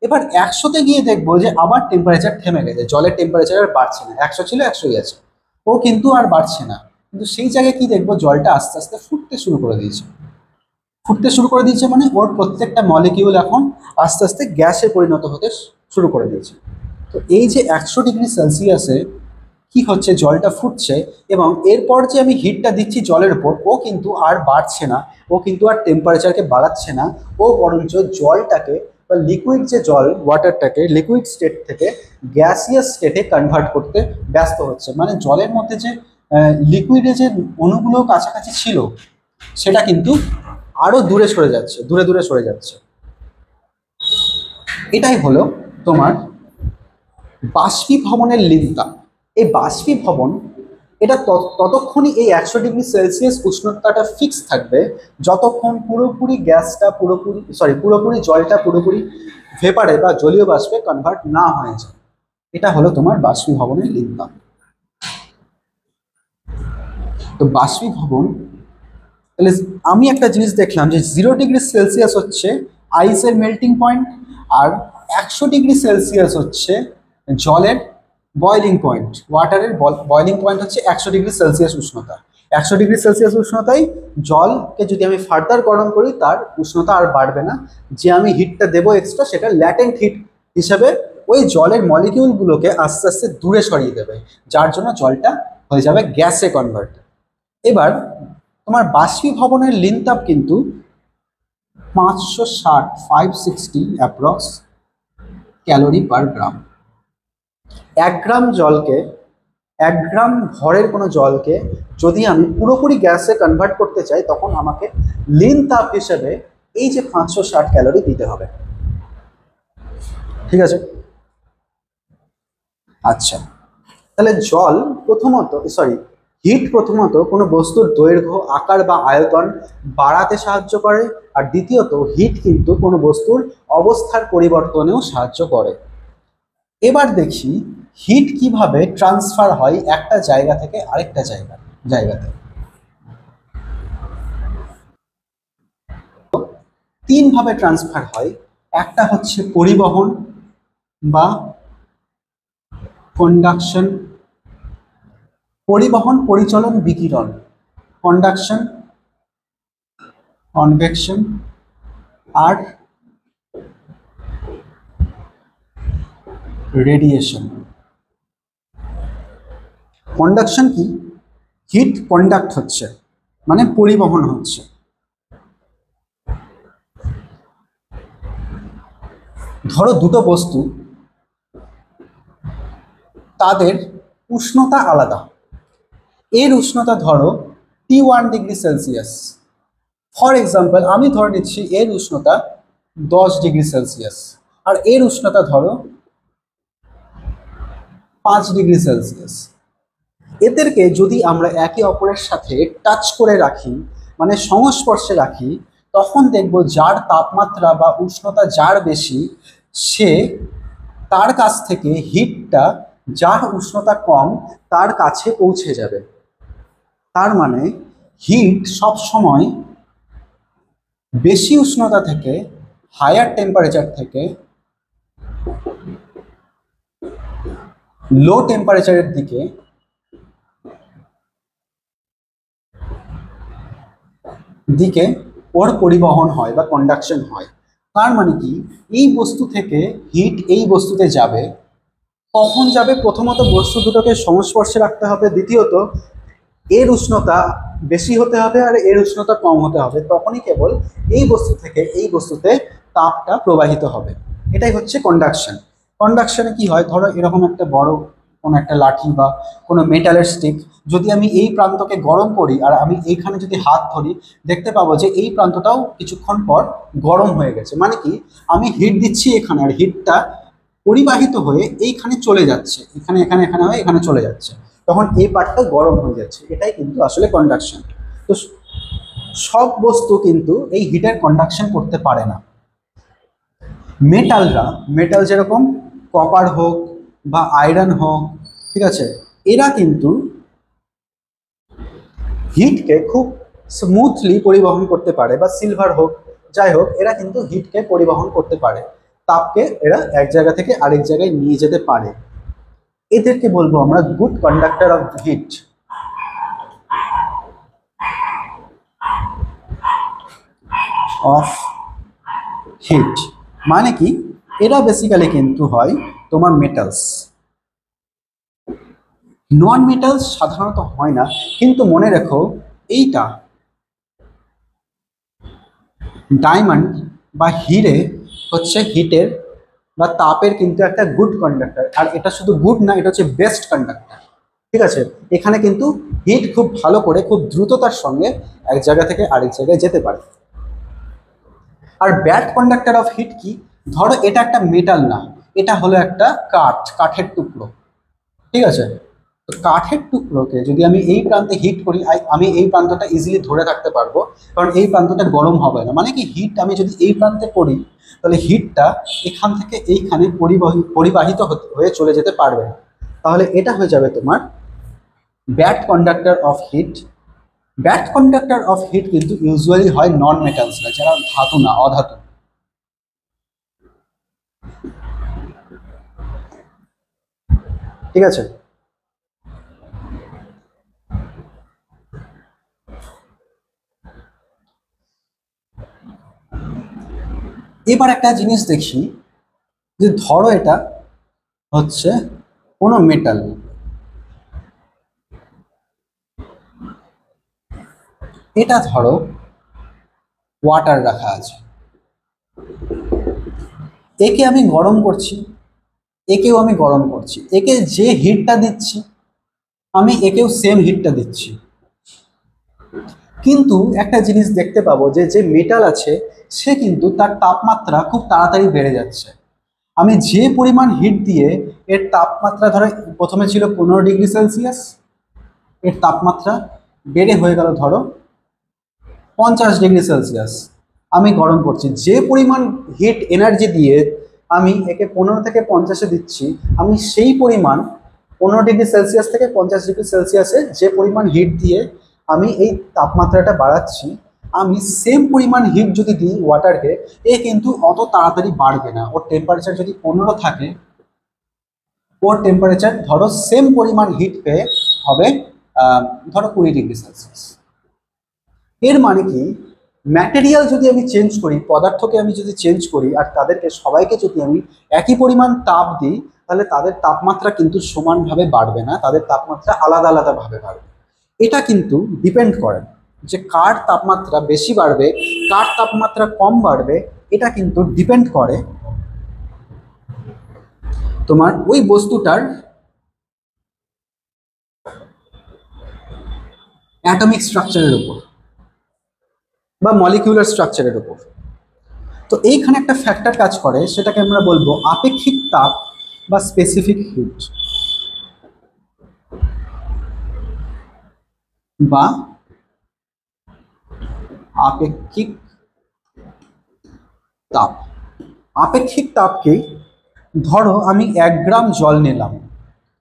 এবার 100তে গিয়ে দেখবো যে আবার টেম্পারেচার থেমে গেছে, জলের টেম্পারেচার আর বাড়ছে না, 100 ছিল 100ই আছে, ও কিন্তু আর বাড়ছে না। কিন্তু সেই জায়গায় কি দেখবো, জলটা আস্তে আস্তে ফুটতে শুরু করে দিয়েছে। ফুটতে শুরু করে দিয়েছে মানে ওর প্রত্যেকটা মলিকিউল এখন আস্তে আস্তে গ্যাসে পরিণত হতে শুরু করে দিয়েছে। তো এই যে 100 ডিগ্রি সেলসিয়াসে কি হচ্ছে, জলটা ফুটছে, এবং এরপর যে আমি হিটটা দিচ্ছি জলের উপর, ও কিন্তু আর বাড়ছে না, ও কিন্তু আর টেম্পারেচারকে বাড়াচ্ছে না, ও বরঞ্চ জলটাকে বা লিকুইড যে জল, ওয়াটারটাকে লিকুইড স্টেট থেকে গ্যাসিয়াস স্টেটে কনভার্ট করতে ব্যস্ত হচ্ছে। মানে জলের মধ্যে যে লিকুইডে যে অণুগুলো কাছাকাছি ছিল, সেটা কিন্তু আরো দূরে সরে যাচ্ছে, দূরে দূরে সরে যাচ্ছে। এটাই হলো তোমার বাষ্পীভবনের লিনতাপ। এই বাষ্পীভবন, এটা ততক্ষণই এই 100 ডিগ্রি সেলসিয়াস উষ্ণতাটা ফিক্স থাকবে, যতক্ষণ পুরোপুরি গ্যাসটা পুরোপুরি জলটা পুরোপুরি ভেপারে বা জলীয় বাষ্পে কনভার্ট না হয়ে যায়। এটা হলো তোমার বাষ্পীভবনের লিনতাপ। তো বাষ্পীভবন, তাহলে আমি একটা জিনিস দেখলাম যে 0 ডিগ্রি সেলসিয়াস হচ্ছে আইসের মেল্টিং পয়েন্ট, আর 100 ডিগ্রি সেলসিয়াস হচ্ছে জলের বয়লিং পয়েন্ট। ওয়াটারের বয়লিং পয়েন্ট হচ্ছে 100 ডিগ্রি সেলসিয়াস উষ্ণতা। 100 ডিগ্রি সেলসিয়াস উষ্ণতায় জলকে যদি আমি ফার্দার গরম করি, তার উষ্ণতা আর বাড়বে না, যে আমি হিটটা দেবো এক্সট্রা, সেটা ল্যাটেন্ট হিট হিসেবে ওই জলের মলিকিউলগুলোকে আস্তে আস্তে দূরে সরিয়ে দেবে, যার জন্য জলটা হয়ে যাবে গ্যাসে কনভার্ট। এবার তোমার বাষ্পীভবনের লিনতাপ কিন্তু 560 অ্যাপ্রক্স ক্যালোরি/গ্রাম। 1 গ্রাম জলকে, 1 গ্রাম ভরের কোনো জলকে যদি আমি পুরোপুরি গ্যাসে কনভার্ট করতে চাই, তখন আমাকে লিনতাপ হিসেবে এই যে 560 ক্যালোরি দিতে হবে। ঠিক আছে, আচ্ছা, তাহলে জল হিট প্রথমত কোনো বস্তুর দৈর্ঘ্য, আকার বা আয়তন বাড়াতে সাহায্য করে, আর দ্বিতীয়ত হিট কিন্তু কোনো বস্তুর অবস্থার পরিবর্তনেও সাহায্য করে। এবার দেখি হিট কিভাবে ট্রান্সফার হয় একটা জায়গা থেকে আরেকটা জায়গাতে। 3 ভাবে ট্রান্সফার হয়। একটা হচ্ছে পরিবহন বা কন্ডাকশন, পরিবহন, পরিচলন, বিকিরণ, কন্ডাকশন, কনভেকশন, আর রেডিয়েশন। কন্ডাকশন কি, হিট কন্ডাক্ট হচ্ছে মানে পরিবহন হচ্ছে। ধরো দুটো বস্তু, তাদের উষ্ণতা আলাদা। এর উষ্ণতা ধরো T1 degree Celsius. For example আমি ধরে নিচ্ছি এর উষ্ণতা 10 ডিগ্রি সেলসিয়াস, আর এর উষ্ণতা ধরো 5 ডিগ্রি সেলসিয়াস। এদেরকে যদি আমরা একে অপরের সাথে টাচ করে রাখি, মানে সংস্পর্শে রাখি, তখন দেখব যার তাপমাত্রা বা উষ্ণতা যার বেশি, সে তার কাছ থেকে হিটটা যার উষ্ণতা কম তার কাছে পৌঁছে যাবে। তার মানে হিট সব সময় বেশি উষ্ণতা থেকে, হায়ার টেম্পারেচার থেকে লো টেম্পারেচারের দিকে ওর পরিবহন হয় বা কন্ডাকশন হয়। তার মানে কি, এই বস্তু থেকে হিট এই বস্তুতে যাবে, কখন যাবে? প্রথমত বস্তু দুটোকে সংস্পর্শে রাখতে হবে, দ্বিতীয়ত এর উষ্ণতা বেশি হতে হবে আর এর উষ্ণতা কম হতে হবে, তখনই কেবল এই বস্তু থেকে এই বস্তুতে তাপটা প্রবাহিত হবে। এটাই হচ্ছে কন্ডাকশন। কন্ডাকশনে কি হয়, ধরো এরকম একটা বড় কোনো একটা লাঠি বা কোনো মেটালের স্টিক, যদি আমি এই প্রান্তকে গরম করি আর আমি এইখানে যদি হাত ধরি, দেখতে পাবো যে এই প্রান্তটাও কিছুক্ষণ পর গরম হয়ে গেছে। মানে কি, আমি হিট দিচ্ছি এখানে আর হিটটা পরিবাহিত হয়ে এইখানে চলে যাচ্ছে, এখানে এখানে এখানে হয়ে এখানে চলে যাচ্ছে, তখন এই পার্টটা গরম হয়ে যাচ্ছে। এটাই কিন্তু আসলে কন্ডাকশন। তো সব বস্তু কিন্তু এই হিটের কন্ডাকশন করতে পারে না। মেটাল যেরকম কপার হোক বা আয়রন হোক, ঠিক আছে, এরা কিন্তু হিটকে খুব স্মুথলি পরিবহন করতে পারে, বা সিলভার হোক, যাই হোক, এরা কিন্তু হিটকে পরিবহন করতে পারে, তাপকে এরা এক জায়গা থেকে আরেক জায়গায় নিয়ে যেতে পারে। এদেরকে বলবো আমরা গুড কন্ডাক্টর অফ হিট। মানে কি, এরা বেসিক্যালি কিন্তু হয় তোমার মেটালস। নন মেটালস সাধারণত হয় না, কিন্তু মনে রেখো এইটা ডায়মন্ড বা হিরে হচ্ছে হিটের বা তাপের কিন্তু একটা গুড কন্ডাক্টর। আর এটা শুধু গুড না, এটা হচ্ছে বেস্ট কন্ডাক্টর। ঠিক আছে, এখানে কিন্তু হিট খুব ভালো করে খুব দ্রুততার সঙ্গে এক জায়গা থেকে আরেক জায়গায় যেতে পারে। আর ব্যাড কন্ডাক্টর অফ হিট কি, ধরো এটা একটা মেটাল না, এটা হলো একটা কাঠের টুকরো। ঠিক আছে, তো কাঠের টুকরোকে যদি আমি এই প্রান্তে হিট করি, আমি এই প্রান্তটা ইজিলি ধরে থাকতে পারবো, কারণ এই প্রান্তটা গরম হবে না। মানে কি, হিট আমি যদি এই প্রান্তে করি, তাহলে হিটটা এখান থেকে এইখানে পরিবাহিত হয়ে চলে যেতে পারবে না। তাহলে এটা হয়ে যাবে তোমার bad conductor of heat. Bad conductor of heat কিন্তু ইউজুয়ালি হয় নন মেটালসরা, যারা ধাতু না, অধাতু। ঠিক আছে, এবার একটা জিনিস দেখি, যে ধরো এটা হচ্ছে কোনো মেটাল, এটা ধরো ওয়াটার রাখা আছে, একে আমি গরম করছি, একেও আমি গরম করছি, একে যে হিটটা দিচ্ছি আমি একেও সেম হিটটা দিচ্ছি। কিন্তু একটা জিনিস দেখতে পাবো যে যে মেটাল আছে সে কিন্তু তার তাপমাত্রা খুব তাড়াতাড়ি বেড়ে যাচ্ছে। আমি যে পরিমাণ হিট দিয়ে এর তাপমাত্রা, ধরো প্রথমে ছিল 15 ডিগ্রি সেলসিয়াস, এর তাপমাত্রা বেড়ে হয়ে গেল ধরো 50 ডিগ্রি সেলসিয়াস, আমি গরম করছি। যে পরিমাণ হিট এনার্জি দিয়ে আমি একে 15 থেকে 50-এ দিচ্ছি, আমি সেই পরিমাণ 15 ডিগ্রি সেলসিয়াস থেকে 50 ডিগ্রি সেলসিয়াসে যে পরিমাণ হিট দিয়ে আমি এই তাপমাত্রাটা বাড়াচ্ছি, আমি সেম পরিমাণ হিট যদি দিই ওয়াটারকে, এ কিন্তু অত তাড়াতাড়ি বাড়বে না। ওর টেম্পারেচার যদি 15 থাকে, ওর টেম্পারেচার ধরো সেম পরিমাণ হিট পেয়ে হবে ধরো 20 ডিগ্রি সেলসিয়াস। এর মানে কি, ম্যাটেরিয়াল যদি আমি চেঞ্জ করি, পদার্থকে আমি যদি চেঞ্জ করি আর তাদেরকে সবাইকে যদি আমি একই পরিমাণ তাপ দিই, তাহলে তাদের তাপমাত্রা কিন্তু সমানভাবে বাড়বে না, তাদের তাপমাত্রা আলাদা আলাদাভাবে বাড়বে। এটা কিন্তু ডিপেন্ড করে যে কার তাপমাত্রা বেশি বাড়বে, কার তাপমাত্রা কম বাড়বে, এটা কিন্তু ডিপেন্ড করে তোমার ওই বস্তুটার অ্যাটমিক স্ট্রাকচারের উপর বা মলিকিউলার স্ট্রাকচারের উপর। তো এইখানে একটা ফ্যাক্টর কাজ করে, সেটাকে আমরা বলবো আপেক্ষিক তাপ বা স্পেসিফিক হিট। বা আপেক্ষিক তাপ। আপেক্ষিক তাপকে ধরো আমি 1 গ্রাম জল নিলাম,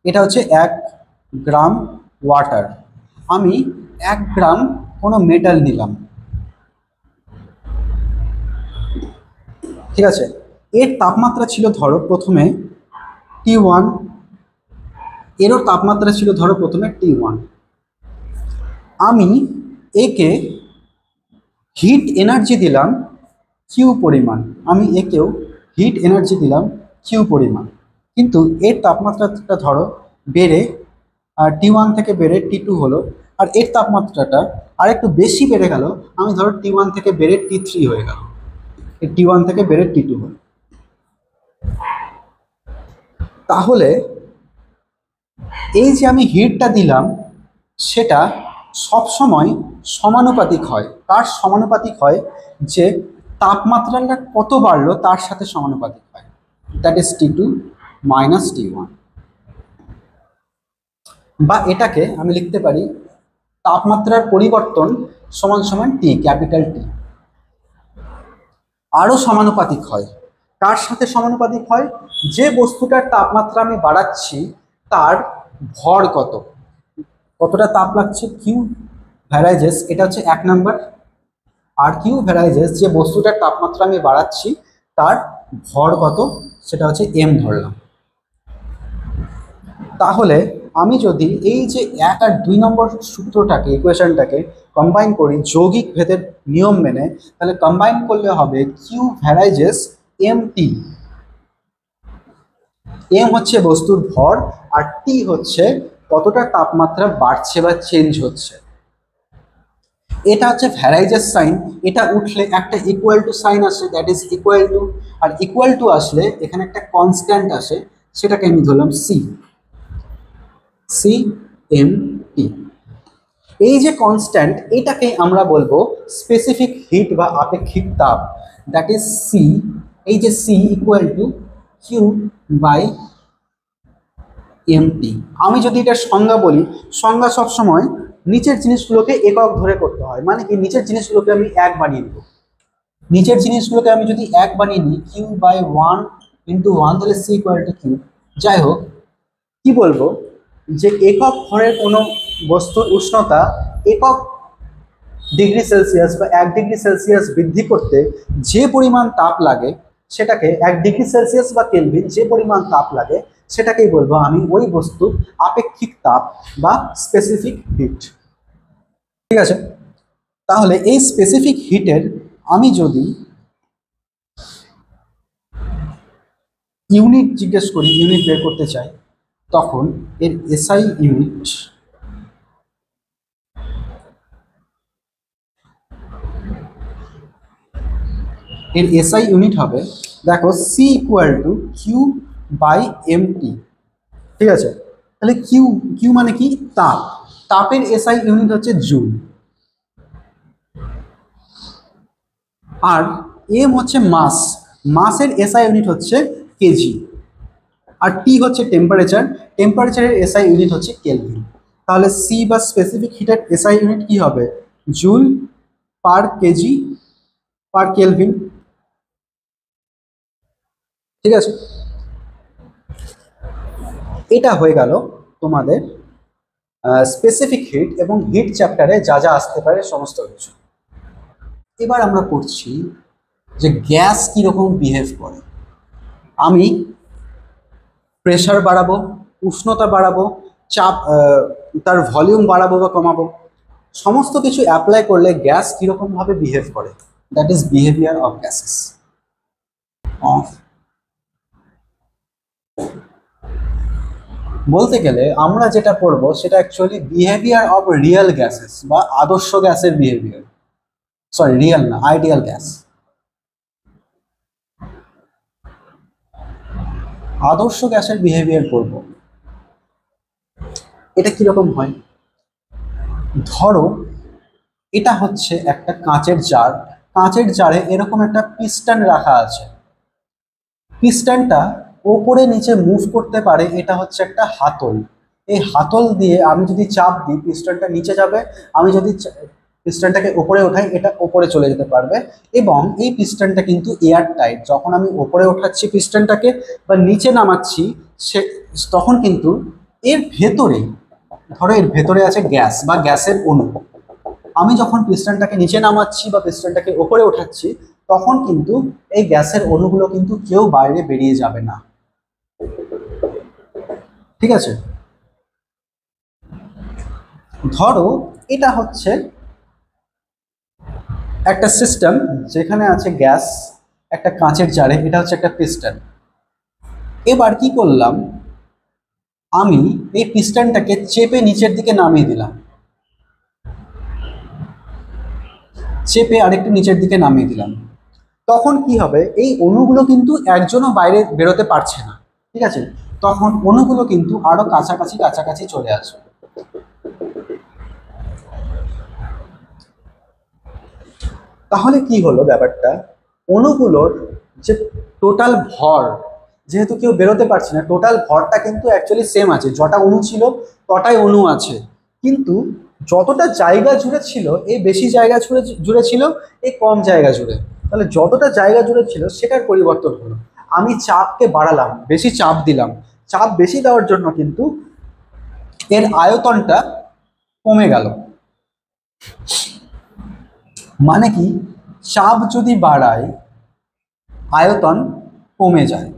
এটা হচ্ছে 1 গ্রাম ওয়াটার। আমি 1 গ্রাম কোনো মেটাল নিলাম, ঠিক আছে। এর তাপমাত্রা ছিল ধরো প্রথমে T1, এরও তাপমাত্রা ছিল ধরো প্রথমে T1। আমি একে হিট এনার্জি দিলাম কিউ পরিমাণ, আমি একেও হিট এনার্জি দিলাম কিউ পরিমাণ, কিন্তু এর তাপমাত্রাটা ধরো বেড়ে T1 থেকে বেড়ে T2 হলো, আর এর তাপমাত্রাটা আর একটু বেশি বেড়ে গেল, আমি ধরো T1 থেকে বেড়ে T3 হয়ে গেল, T1 থেকে বেড়ে T2 হলো। তাহলে এই যে আমি হিটটা দিলাম সেটা সব সময় সমানুপাতিক হয়। কার সমানুপাতিক হয়? যে তাপমাত্রাটা কত বাড়লো তার সাথে সমানুপাতিক হয়, that is T2 minus T1। বা এটাকে আমি লিখতে পারি তাপমাত্রার পরিবর্তন সমান সমান টি, ক্যাপিটাল টি। আরও সমানুপাতিক হয়, কার সাথে সমানুপাতিক হয়? যে বস্তুটার তাপমাত্রা আমি বাড়াচ্ছি তার ভর কত, কতটা তাপ লাগছে, কিউ ভ্যারাইজেস, এটা হচ্ছে 1 নম্বর। আর কিউ ভ্যারাইজেস, যে বস্তুটার তাপমাত্রা আমি বাড়াচ্ছি তার ভর কত, সেটা হচ্ছে এম ধরলাম। তাহলে আমি যদি এই যে 1 আর 2 নম্বর সূত্রটাকে, ইকুয়েশনটাকে কম্বাইন করি যৌগিক ভেদের নিয়ম মেনে, তাহলে কম্বাইন করলে হবে কিউ ভ্যারাইজেস এম টি। এম হচ্ছে বস্তুর ভর আর টি হচ্ছে কতটা তাপমাত্রা বাড়ছে বা চেঞ্জ হচ্ছে। এটা হচ্ছে ভ্যারাইজেস সাইন, এটা উঠলে একটা ইকুয়াল টু সাইন আসে, দ্যাট ইজ ইকুয়াল টু। আর ইকুয়াল টু আসলে এখানে একটা কনস্ট্যান্ট আসে, সেটাকে আমি ধরলাম সি, সি এম টি। এই যে কনস্ট্যান্ট, এটাকে আমরা বলবো স্পেসিফিক হিট বা আপেক্ষিক তাপ, দ্যাট ইজ সি। এই যে C equal to Q by M T. আমি যদি এটার সংজ্ঞা বলি, সংজ্ঞা সবসময় নিচের জিনিসগুলোকে একক ধরে করতে হয়, মানে কি নিচের জিনিসগুলোকে আমি 1 বানিয়ে নেব। নিচের জিনিসগুলোকে আমি যদি 1 বানিয়ে নিই, কিউ বাই 1 ইন্টু 1, তাহলে সি ইকুয়াল টু কিউ। যাই হোক, কি বলবো, যে একক ভরের কোনো বস্তুর উষ্ণতা একক ডিগ্রি সেলসিয়াস বা 1 ডিগ্রি সেলসিয়াস বৃদ্ধি করতে যে পরিমাণ তাপ লাগে, সেটাকে 1 ডিগ্রি সেলসিয়াস বা কেলভিন যে পরিমাণ তাপ লাগে, সেটাকেই বলবো আমি ওই বস্তুর আপেক্ষিক তাপ বা স্পেসিফিক হিট। ঠিক আছে, তাহলে এই স্পেসিফিক হিটের আমি যদি ইউনিট জিজ্ঞেস করি, ইউনিট বের করতে চাই, তখন এর এসআই ইউনিট হবে, দেখো C equal to Q by M T. ঠিক আছে, তাহলে কিউ, কিউ মানে কি? তাপ। তাপের এসআই ইউনিট হচ্ছে জুল, আর এম হচ্ছে মাস, মাসের এসআই ইউনিট হচ্ছে কেজি, আর টি হচ্ছে টেম্পারেচার, টেম্পারেচারের এসআই ইউনিট হচ্ছে কেলভিন। তাহলে সি বা স্পেসিফিক হিটের এসআই ইউনিট কি হবে? Joule per KG per Kelvin. ঠিক আছে, এটা হয়ে গেল তোমাদের স্পেসিফিক হিট এবং হিট চ্যাপ্টারে যা যা আসতে পারে সমস্ত কিছু। এবার আমরা পড়ছি যে গ্যাস কীরকম বিহেভ করে। আমি প্রেশার বাড়াবো, উষ্ণতা বাড়াবো, চাপ, তার ভলিউম বাড়াবো বা কমাবো, সমস্ত কিছু অ্যাপ্লাই করলে গ্যাস কীরকমভাবে বিহেভ করে, that is behaviour of gases. Of বলতে গেলে আমরা যেটা পড়বো সেটা actually behaviour of real gases বা আদর্শ গ্যাসের বিহেভিয়ার, সরি রিয়েল না, আইডিয়াল গ্যাস। আদর্শ গ্যাসের বিহেভিয়ার পড়বো। এটা কিরকম হয়? ধরো এটা হচ্ছে একটা কাঁচের জার, কাঁচের জারে এরকম একটা পিস্টন রাখা আছে, পিস্টনটা ওপরে নিচে মুভ করতে পারে, এটা হচ্ছে একটা হাতল। এই হাতল দিয়ে আমি যদি চাপ দিই পিস্টনটা নিচে যাবে, আমি যদি পিস্টনটাকে উপরে ওঠাই এটা উপরে চলে যেতে পারবে। এবং এই পিস্টনটা কিন্তু এয়ার টাইট, যখন আমি উপরে ওঠাচ্ছি পিস্টনটাকে বা নিচে নামাচ্ছি সে তখন কিন্তু এর ভেতরে, ধরো এর ভেতরে আছে গ্যাস বা গ্যাসের অণু, আমি যখন পিস্টনটাকে নিচে নামাচ্ছি বা পিস্টনটাকে উপরে ওঠাচ্ছি তখন কিন্তু এই গ্যাসের অণুগুলো কিন্তু কেউ বাইরে বেরিয়ে যাবে না। ঠিক আছে, ধরো এটা হচ্ছে একটা সিস্টেম যেখানে আছে গ্যাস একটা কাঁচের জারে, এটা হচ্ছে একটা পিস্টন। এবার কি করলাম, আমি এই পিস্টনটাকে চেপে নিচের দিকে নামিয়ে দিলাম, চেপে আরেকটু নিচের দিকে নামিয়ে দিলাম। তখন কি হবে, এই অণুগুলো কিন্তু একজনও বাইরে বেরোতে পারছে না। ঠিক আছে, তখন অণুগুলো কিন্তু আরো কাছাকাছি কাছাকাছি চলে আসবে। তাহলে কি হলো ব্যাপারটা, অণুগুলোর যে টোটাল ভর, যেহেতু কেউ বেরোতে পারছে না, টোটাল ভরটা কিন্তু অ্যাকচুয়ালি সেম আছে, যটা অণু ছিল তটাই অণু আছে, কিন্তু যতটা জায়গা জুড়ে ছিল এই বেশি জায়গা জুড়ে জুড়ে ছিল, এই কম জায়গা জুড়ে। তাহলে যতটা জায়গা জুড়ে ছিল সেটার পরিবর্তন হলো, আমি চাপকে বাড়ালাম, বেশি চাপ দিলাম, চাপ বেশি দেওয়ার জন্য কিন্তু এর আয়তনটা কমে গেল। মানে কি, চাপ যদি বাড়ায় আয়তন কমে যায়।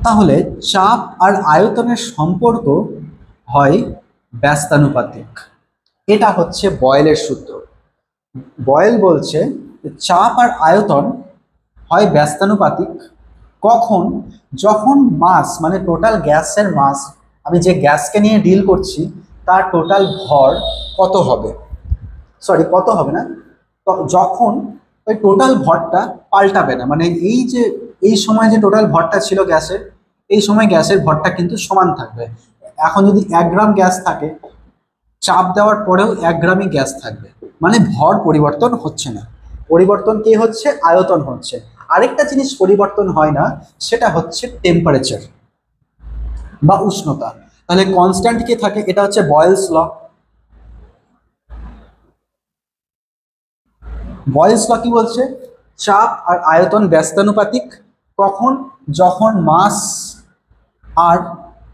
তাহলে চাপ আর আয়তনের সম্পর্ক হয় ব্যস্তানুপাতিক। এটা হচ্ছে বয়েলের সূত্র। বয়েল বলছে চাপ আর আয়তন হয় ব্যস্তানুপাতিক কখন, যখন মাস মানে টোটাল গ্যাসের মাস, আমি যে গ্যাসকে নিয়ে ডিল করছি তার টোটাল ভর কত হবে, সরি কত হবে না, যখন ওই টোটাল ভরটা পাল্টাবে না, মানে এই যে এই সময় যে টোটাল ভরটা ছিল গ্যাসের, এই সময় গ্যাসের ভরটা কিন্তু সমান থাকবে। এখন যদি 1 গ্রাম গ্যাস থাকে, চাপ দেওয়ার পরেও 1 গ্রামই গ্যাস থাকবে, মানে ভর পরিবর্তন হচ্ছে না, পরিবর্তন কি হচ্ছে, আয়তন হচ্ছে। আরেকটা জিনিস পরিবর্তন হয় না, সেটা হচ্ছে টেম্পারেচার বা উষ্ণতা। তাহলে কনস্ট্যান্ট কি থাকে, এটা হচ্ছে বয়েলস ল। বয়েলস ল কি বলছে, চাপ আর আয়তন ব্যস্তানুপাতিক কখন, যখন মাস আর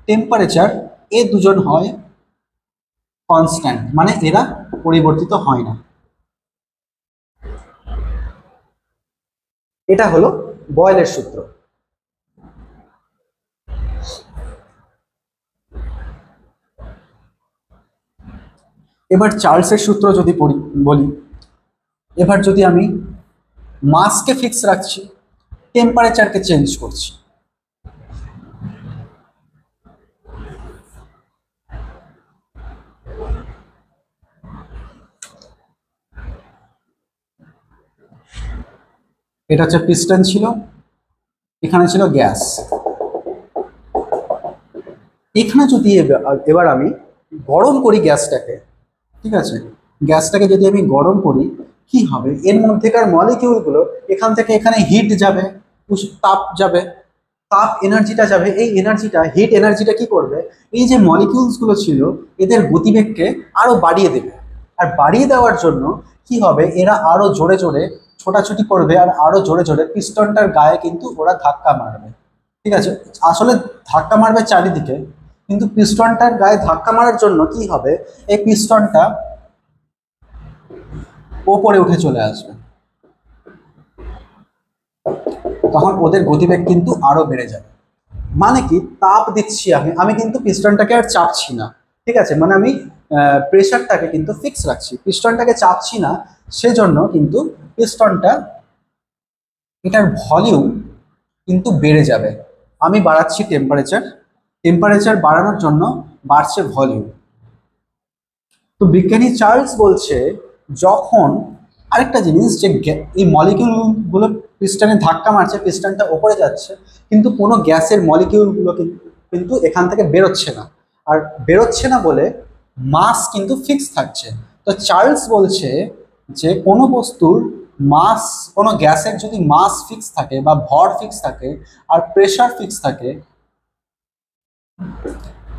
টেম্পারেচার এ দুজন হয় কনস্ট্যান্ট, মানে এরা পরিবর্তিত হয় না। এটা হলো বয়েলের সূত্র। এবার চার্লসের সূত্র যদি বলি, এবার যদি আমি মাসকে ফিক্স রাখছি, টেম্পারেচারকে চেঞ্জ করছি, এটা হচ্ছে পিস্টন ছিল, এখানে ছিল গ্যাস, এখানে যদি এবার আমি গরম করি গ্যাসটাকে, ঠিক আছে, গ্যাসটাকে যদি আমি গরম করি কি হবে, এর মধ্যেকার মলিকিউলগুলো এখান থেকে এখানে হিট যাবে, তাপ যাবে, তাপ এনার্জিটা যাবে, এই এনার্জিটা হিট এনার্জিটা কি করবে, এই যে মলিকিউলস গুলো ছিল এদের গতিবেগকে আরো বাড়িয়ে দেবে। আর বাড়িয়ে দেওয়ার জন্য কি হবে, এরা আরো জোরে জোরে ছোটাছুটি করবে আর আরো জোরে জোরে পিস্টনটার গায়ে কিন্তু ওরা ধাক্কা মারবে। ঠিক আছে, আসলে ধাক্কা মারবে চারিদিকে, কিন্তু পিস্টনটার গায়ে ধাক্কা মারার জন্য কি হবে, এই পিস্টনটা ওপরে উঠে চলে আসবে, তখন ওদের গতিবেগ কিন্তু আরো বেড়ে যাবে। মানে কি, তাপ দিচ্ছি আমি আমি কিন্তু পিস্টনটাকে আর চাপছি না। ঠিক আছে, মানে আমি প্রেশারটাকে কিন্তু ফিক্স রাখছি, পিস্টনটাকে চাপছি না, সেজন্য কিন্তু পিস্টনটা এটার ভলিউম কিন্তু বেড়ে যাবে। আমি বাড়াচ্ছি টেম্পারেচার, টেম্পারেচার বাড়ানোর জন্য বাড়ছে ভলিউম। তো বিজ্ঞানী চার্লস বলছে, যখন আরেকটা জিনিস যে এই মলিকিউলগুলো পিস্টনে ধাক্কা মারছে, পিস্টনটা ওপরে যাচ্ছে, কিন্তু কোনো গ্যাসের মলিকিউলগুলো কিন্তু এখান থেকে বেরোচ্ছে না, আর বেরোচ্ছে না বলে মাস কিন্তু ফিক্স থাকছে। তো চার্লস বলছে যে কোনো বস্তুর মাস, কোনো গ্যাসের যদি মাস ফিক্স থাকে বা ভর ফিক্স থাকে আর প্রেশার ফিক্স থাকে,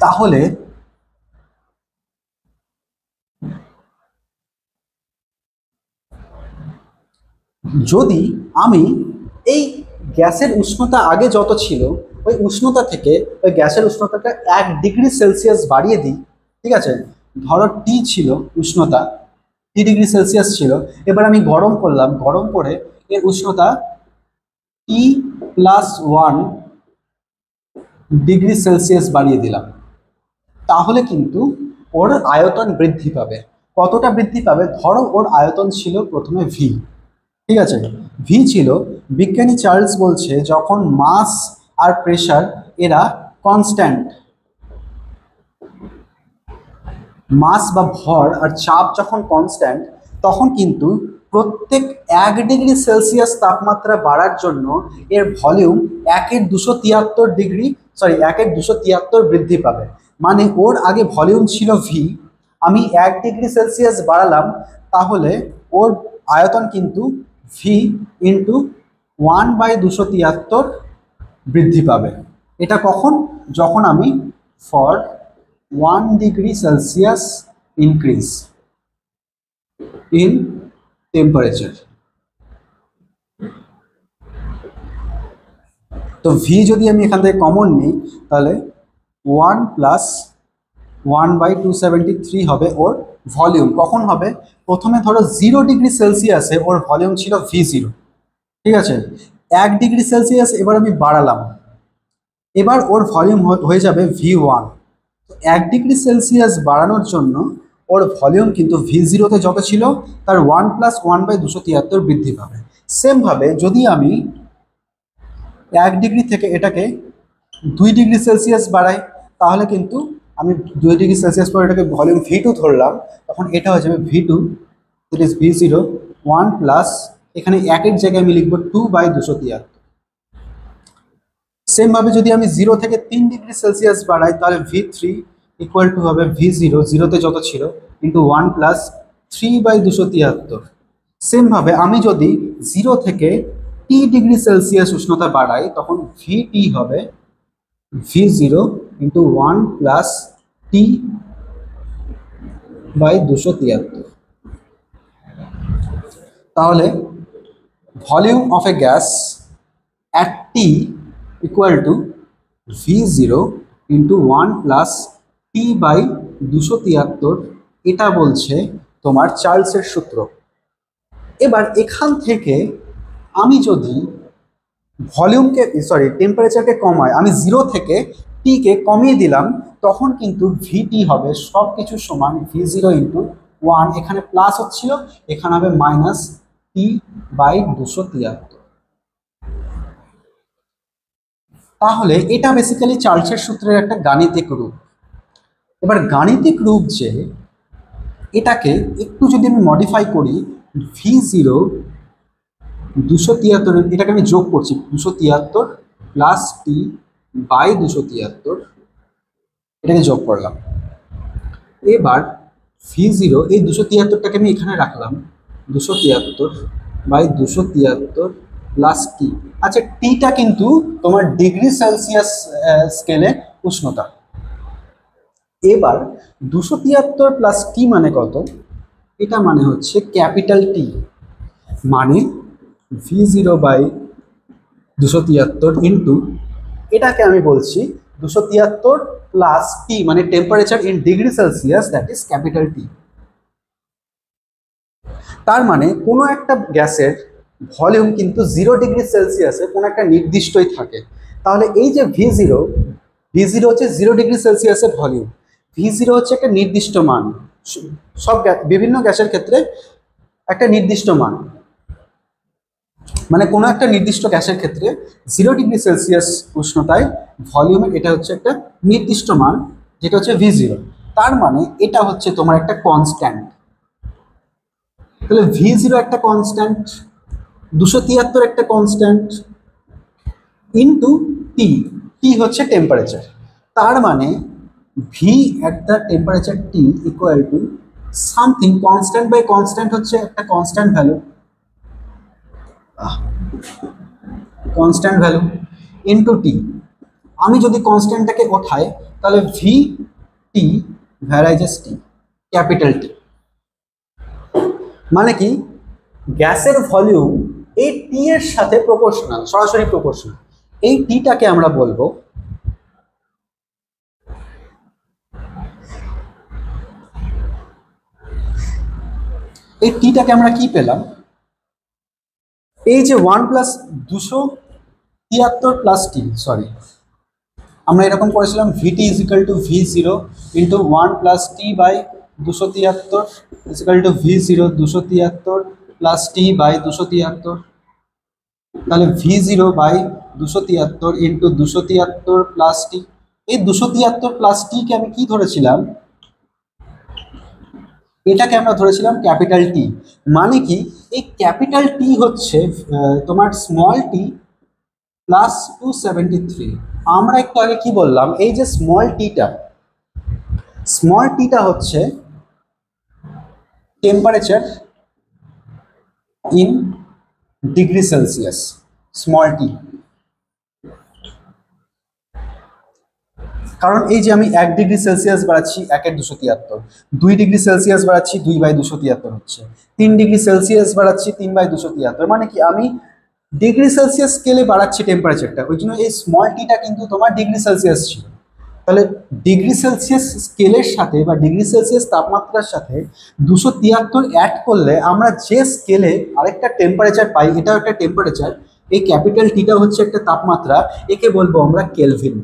তাহলে যদি আমি এই গ্যাসের উষ্ণতা আগে যত ছিল ওই উষ্ণতা থেকে ওই গ্যাসের উষ্ণতাটা 1 ডিগ্রি সেলসিয়াস বাড়িয়ে দিই, ঠিক আছে, ধরো টি ছিল উষ্ণতা, T°C ছিল, এবার আমি গরম করলাম, গরম করে এর উষ্ণতা T+1 ডিগ্রি সেলসিয়াস বাড়িয়ে দিলাম, তাহলে কিন্তু ওর আয়তন বৃদ্ধি পাবে। কতটা বৃদ্ধি পাবে? ধরো ওর আয়তন ছিল প্রথমে ভি, ঠিক আছে, ভি ছিল, বিজ্ঞানী চার্লস বলছে যখন মাস আর প্রেসার এরা কনস্ট্যান্ট, মাস বা ভর আর চাপ যখন কনস্ট্যান্ট, তখন কিন্তু প্রত্যেক 1 ডিগ্রি সেলসিয়াস তাপমাত্রা বাড়ার জন্য এর ভলিউম 1/273 বৃদ্ধি পাবে। মানে ওর আগে ভলিউম ছিল ভি, আমি 1 ডিগ্রি সেলসিয়াস বাড়ালাম, তাহলে ওর আয়তন কিন্তু ভি ইন্টু 1/273 বৃদ্ধি পাবে। এটা কখন? যখন আমি for 1 degree Celsius increase in temperature. তো ভি যদি আমি এখান থেকে কমন নিই, তাহলে 1+1/273 হবে ওর ভলিউম। কখন হবে? প্রথমে ধরো 0 ডিগ্রি সেলসিয়াসে ওর ভলিউম ছিল V0, ঠিক আছে, 1 ডিগ্রি সেলসিয়াস এবার আমি বাড়ালাম, এবার ওর ভলিউম হয়ে যাবে V1। 1 ডিগ্রি সেলসিয়াস বাড়ানোর জন্য ওর ভলিউম কিন্তু V0-তে যত ছিল তার 1+1/273 বৃদ্ধি পাবে। সেমভাবে যদি আমি 1 ডিগ্রি থেকে এটাকে 2 ডিগ্রি সেলসিয়াস বাড়াই, তাহলে কিন্তু আমি 2 ডিগ্রি সেলসিয়াস পর এটাকে ভলিউম V2 ধরলাম, তখন এটা হয়ে যাবে V2, that is V0 1 plus, এখানে 1-এর জায়গায় আমি লিখবো 2/273। সেমভাবে যদি আমি 0 থেকে 3 ডিগ্রি সেলসিয়াস বাড়াই, তাহলে V3 ইকুয়াল টু হবে V0, 0-তে যত ছিল, ইন্টু 1 প্লাস 3/273। সেমভাবে আমি যদি 0 থেকে T ডিগ্রি সেলসিয়াস উষ্ণতা বাড়াই, তখন VT হবে V0 ইন্টু 1 প্লাস T/273। তাহলে volume of A gas at T equal to V0 into 1 plus T/273, এটা বলছে তোমার চার্লসের সূত্র। এবার এখান থেকে আমি যদি ভলিউমকে টেম্পারেচারকে কমাই, আমি 0 থেকে টিকে কমিয়ে দিলাম, তখন কিন্তু ভিটি হবে সব কিছু সমান V0 ইন্টু 1, এখানে প্লাস হচ্ছিল, এখানে হবে মাইনাস T/273। তাহলে এটা বেসিক্যালি চার্লসের সূত্রের একটা গাণিতিক রূপ। এবার গাণিতিক রূপ যে এটাকে একটু যদি আমি মডিফাই করি, V0 273, এটাকে আমি যোগ করছি 273 প্লাস T/273, এটাকে যোগ করলাম। এবার V0 এই 273টাকে আমি এখানে রাখলাম, 273/273 প্লাস টি। আচ্ছা, টিটা কিন্তু তোমার ডিগ্রি সেলসিয়াস স্কেলে উষ্ণতা। এবার 273 প্লাস টি মানে কত? এটা মানে হচ্ছে ক্যাপিটাল টি, মানে V0/273 ইন্টু, এটাকে আমি বলছি 273 প্লাস টি, মানে temperature in degree Celsius, that is capital T. তার মানে কোনো একটা গ্যাসের ভলিউম কিন্তু 0 ডিগ্রি সেলসিয়াসে কোনো একটা নির্দিষ্টই থাকে। তাহলে এই যে V0 হচ্ছে 0 ডিগ্রি সেলসিয়াসের ভলিউম, V0 হচ্ছে একটা নির্দিষ্ট মান, সব বিভিন্ন গ্যাসের ক্ষেত্রে একটা নির্দিষ্ট মান, মানে কোনো একটা নির্দিষ্ট গ্যাসের ক্ষেত্রে 0 ডিগ্রি সেলসিয়াস উষ্ণতায় ভলিউমের এটা হচ্ছে একটা নির্দিষ্ট মান, যেটা হচ্ছে V0। তার মানে এটা হচ্ছে তোমার একটা কনস্ট্যান্ট। তাহলে V0 একটা কনস্ট্যান্ট, 273 একটা কনস্ট্যান্ট, ইন্টু টি, টি হচ্ছে টেম্পারেচার। তার মানে V at the temperature T equal to something, constant by constant হচ্ছে একটা কনস্ট্যান্ট ভ্যালু, ইন্টু টি। আমি যদি কনস্ট্যান্টটাকে ওঠাই তাহলে ভি টি ভ্যারাইজেস টি, ক্যাপিটাল টি। মানে কি, গ্যাসের ভলিউম এই টি এর সাথে প্রপোর্শনাল, সরাসরি প্রপোর্শনাল। এই টিটাকে আমরা বলবো এই টিটাকে আমরা কি পেলাম, এই যে 1+273 প্লাস টি, সরি আমরা এরকম করেছিলাম ভিটি ইজ ইকাল টু ভি0 into 1+t/273 is equal to ভি0 273 প্লাস টি বাই 273। তাহলে v0/273 ইন্টু 273 প্লাস টি। এই 273 প্লাস টিকে আমি কি ধরেছিলাম, এটাকে আমরা ধরেছিলাম ক্যাপিটাল টি। মানে কি, এই ক্যাপিটাল টি হচ্ছে তোমার স্মল টি প্লাস 273। আমরা একটু আগে কি বললাম, এই যে স্মল টিটা হচ্ছে temperature in degree Celsius, small T. কারণ এই যে আমি 1 ডিগ্রি সেলসিয়াস বাড়াচ্ছি 1/273, 2 ডিগ্রি সেলসিয়াস বাড়াচ্ছি 2/273 হচ্ছে, 3 ডিগ্রি সেলসিয়াস বাড়াচ্ছি 3/273। মানে কি, আমি ডিগ্রি সেলসিয়াস স্কেলে বাড়াচ্ছি টেম্পারেচারটা, ওই জন্য এই স্মল টিটা কিন্তু তোমার ডিগ্রি সেলসিয়াস ছিল। তাহলে ডিগ্রি সেলসিয়াস স্কেলের সাথে বা ডিগ্রি সেলসিয়াস তাপমাত্রার সাথে 273 অ্যাড করলে আমরা যে স্কেলে আরেকটা টেম্পারেচার পাই, এটাও একটা টেম্পারেচার। এই ক্যাপিটাল টিটা হচ্ছে একটা তাপমাত্রা, একে বলবো আমরা কেলভিন।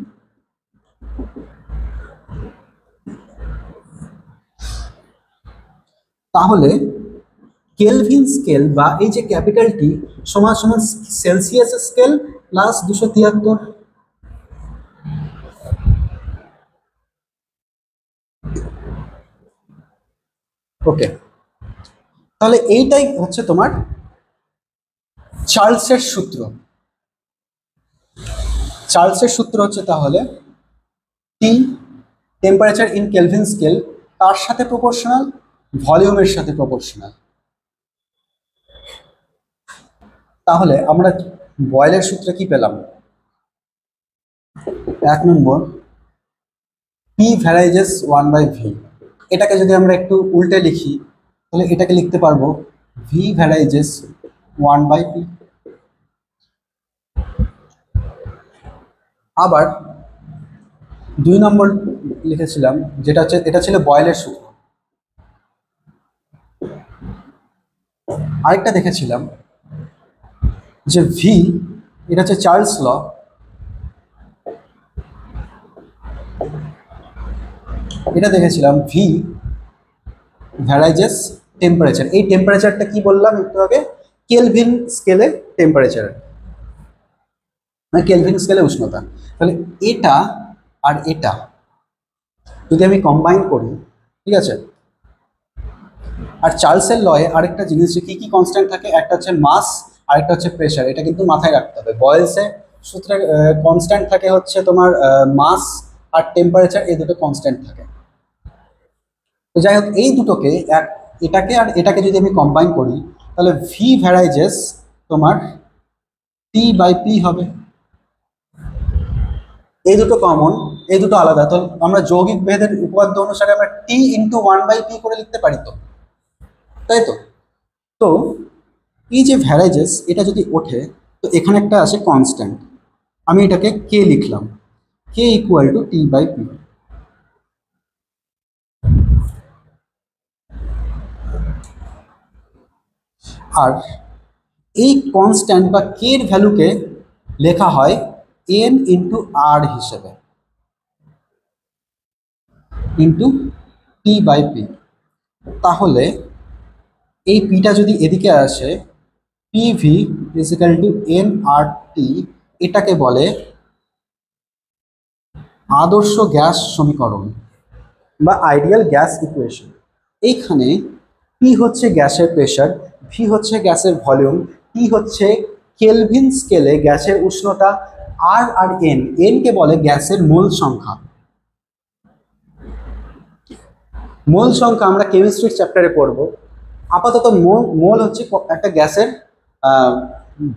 তাহলে কেলভিন স্কেল বা এই যে ক্যাপিটাল টি সমান সমান সেলসিয়াস স্কেল প্লাস 273। ওকে, তাহলে এইটাই হচ্ছে তোমার চার্লসের সূত্র। চার্লসের সূত্র হচ্ছে তাহলে টি, টেম্পারেচার ইন কেলভিন স্কেল, তার সাথে প্রপোর্শনাল, ভলিউমের সাথে প্রপোর্শনাল। তাহলে আমরা বয়েলের সূত্রে কি পেলাম, 1 নম্বর পি ভ্যারাইজেস 1/ভি। এটাকে যদি আমরা একটু উল্টে লিখি তাহলে এটাকে লিখতে পারবো ভি ভ্যারাইজেস 1/পি। আবার 2 নম্বর লিখেছিলাম, যেটা হচ্ছে, এটা ছিল বয়েলের সূত্র। আরেকটা দেখেছিলাম যে ভি, এটা হচ্ছে চার্লস ল। এটা দেখেছিলাম ভি ভ্যারাইজেস টেম্পারেচার। এই টেম্পারেচারটা কি বললাম একটু আগে, কেলভিন স্কেলে টেম্পারেচার, মানে কেলভিন স্কেলে উষ্ণতা। তাহলে এটা আর এটা যদি আমি কম্বাইন করি, ঠিক আছে। আর চার্লসের লয়ে আরেকটা জিনিস, যে কি কি কনস্ট্যান্ট থাকে, একটা হচ্ছে মাস, আরেকটা হচ্ছে প্রেশার। এটা কিন্তু মাথায় রাখতে হবে। বয়েলসে সূত্রে কনস্ট্যান্ট থাকে হচ্ছে তোমার মাস আর টেম্পারেচার, এই দুটো কনস্ট্যান্ট থাকে। তো যাই হোক, এই দুটোকে এটাকে আর এটাকে যদি আমি কম্বাইন করি তাহলে ভি ভ্যারাইজেস তোমার টি বাই পি হবে। এই দুটো কমন, এই দুটো আলাদা। তো আমরা যৌগিক ভেদের উপপাদ্য অনুসারে আমরা টি ইন্টু 1/পি করে লিখতে পারি, তো তাই তো। তো এই যে ভ্যারাইজেস, এটা যদি ওঠে তো এখানে একটা আসে কনস্ট্যান্ট, আমি এটাকে কে লিখলাম, K equal to T by P. আর এই কনস্ট্যান্ট বা কে এর ভ্যালুকে লেখা হয় এন ইন্টু আর হিসেবে, ইন্টু টি বাই পি। তাহলে এই পিটা যদি এদিকে আসে, পিভি ইজিক্যাল টু এন আর টি, এটাকে বলে আদর্শ গ্যাস সমীকরণ বা আইডিয়াল গ্যাস ইকুয়েশন। এইখানে পি হচ্ছে গ্যাসের প্রেশার, ভি হচ্ছে গ্যাসের ভলিউম, টি হচ্ছে কেলভিন স্কেলে গ্যাসের উষ্ণতা, আর আর এন, এনকে বলে গ্যাসের মোল সংখ্যা। মোল সংখ্যা আমরা কেমিস্ট্রির চ্যাপ্টারে পড়ব। আপাতত মোল হচ্ছে একটা গ্যাসের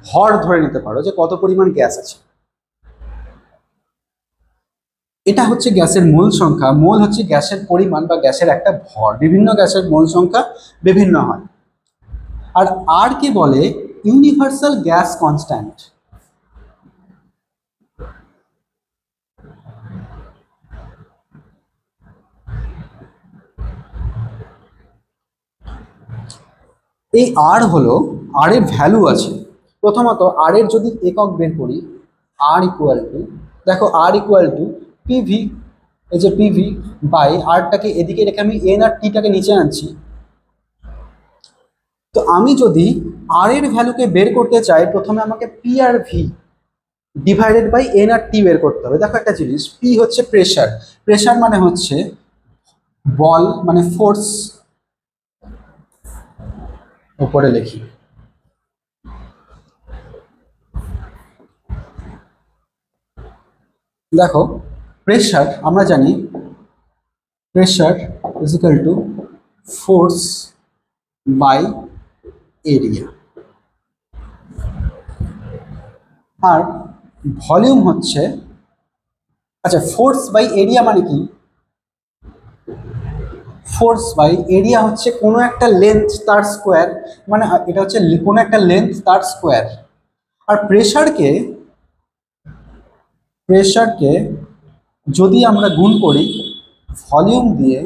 ভর, ধরে নিতে পারো যে কত পরিমাণ গ্যাস আছে। এটা হচ্ছে গ্যাসের মোল সংখ্যা। মোল হচ্ছে গ্যাসের পরিমাণ বা গ্যাসের একটা ভর। বিভিন্ন গ্যাসের মোল সংখ্যা বিভিন্ন হয়। আর আর কে বলে ইউনিভার্সাল গ্যাস কনস্ট্যান্ট। এই আর হলো, আর এর ভ্যালু আছে। প্রথমত আর এর যদি একক বের করি, আর ইকুয়াল টু, দেখো আর ইকুয়াল টু পিভি, এই যে পিভি বাই আরটাকে এদিকে রেখে আমি এন আর টিটাকে নিচে আনছি। তো আমি যদি আর এর ভ্যালুকে বের করতে চাই, প্রথমে আমাকে পি আর ভি ডিভাইডেড বাই এন আর টি বের করতে হবে। দেখো একটা জিনিস, পি হচ্ছে প্রেশার, প্রেশার মানে হচ্ছে বল মানে ফোর্স, উপরে লিখি। দেখো প্রেশার আমরা জানি, pressure is equal to force by area. আর ভলিউম হচ্ছে, আচ্ছা ফোর্স বাই এরিয়া মানে কি, ফোর্স বাই এরিয়া হচ্ছে কোনো একটা লেন্থ তার স্কোয়ার, মানে এটা হচ্ছে কোনো একটা লেন্থ তার স্কোয়ার। আর প্রেশারকে, প্রেশারকে যদি আমরা গুণ করি ভলিউম দিয়ে,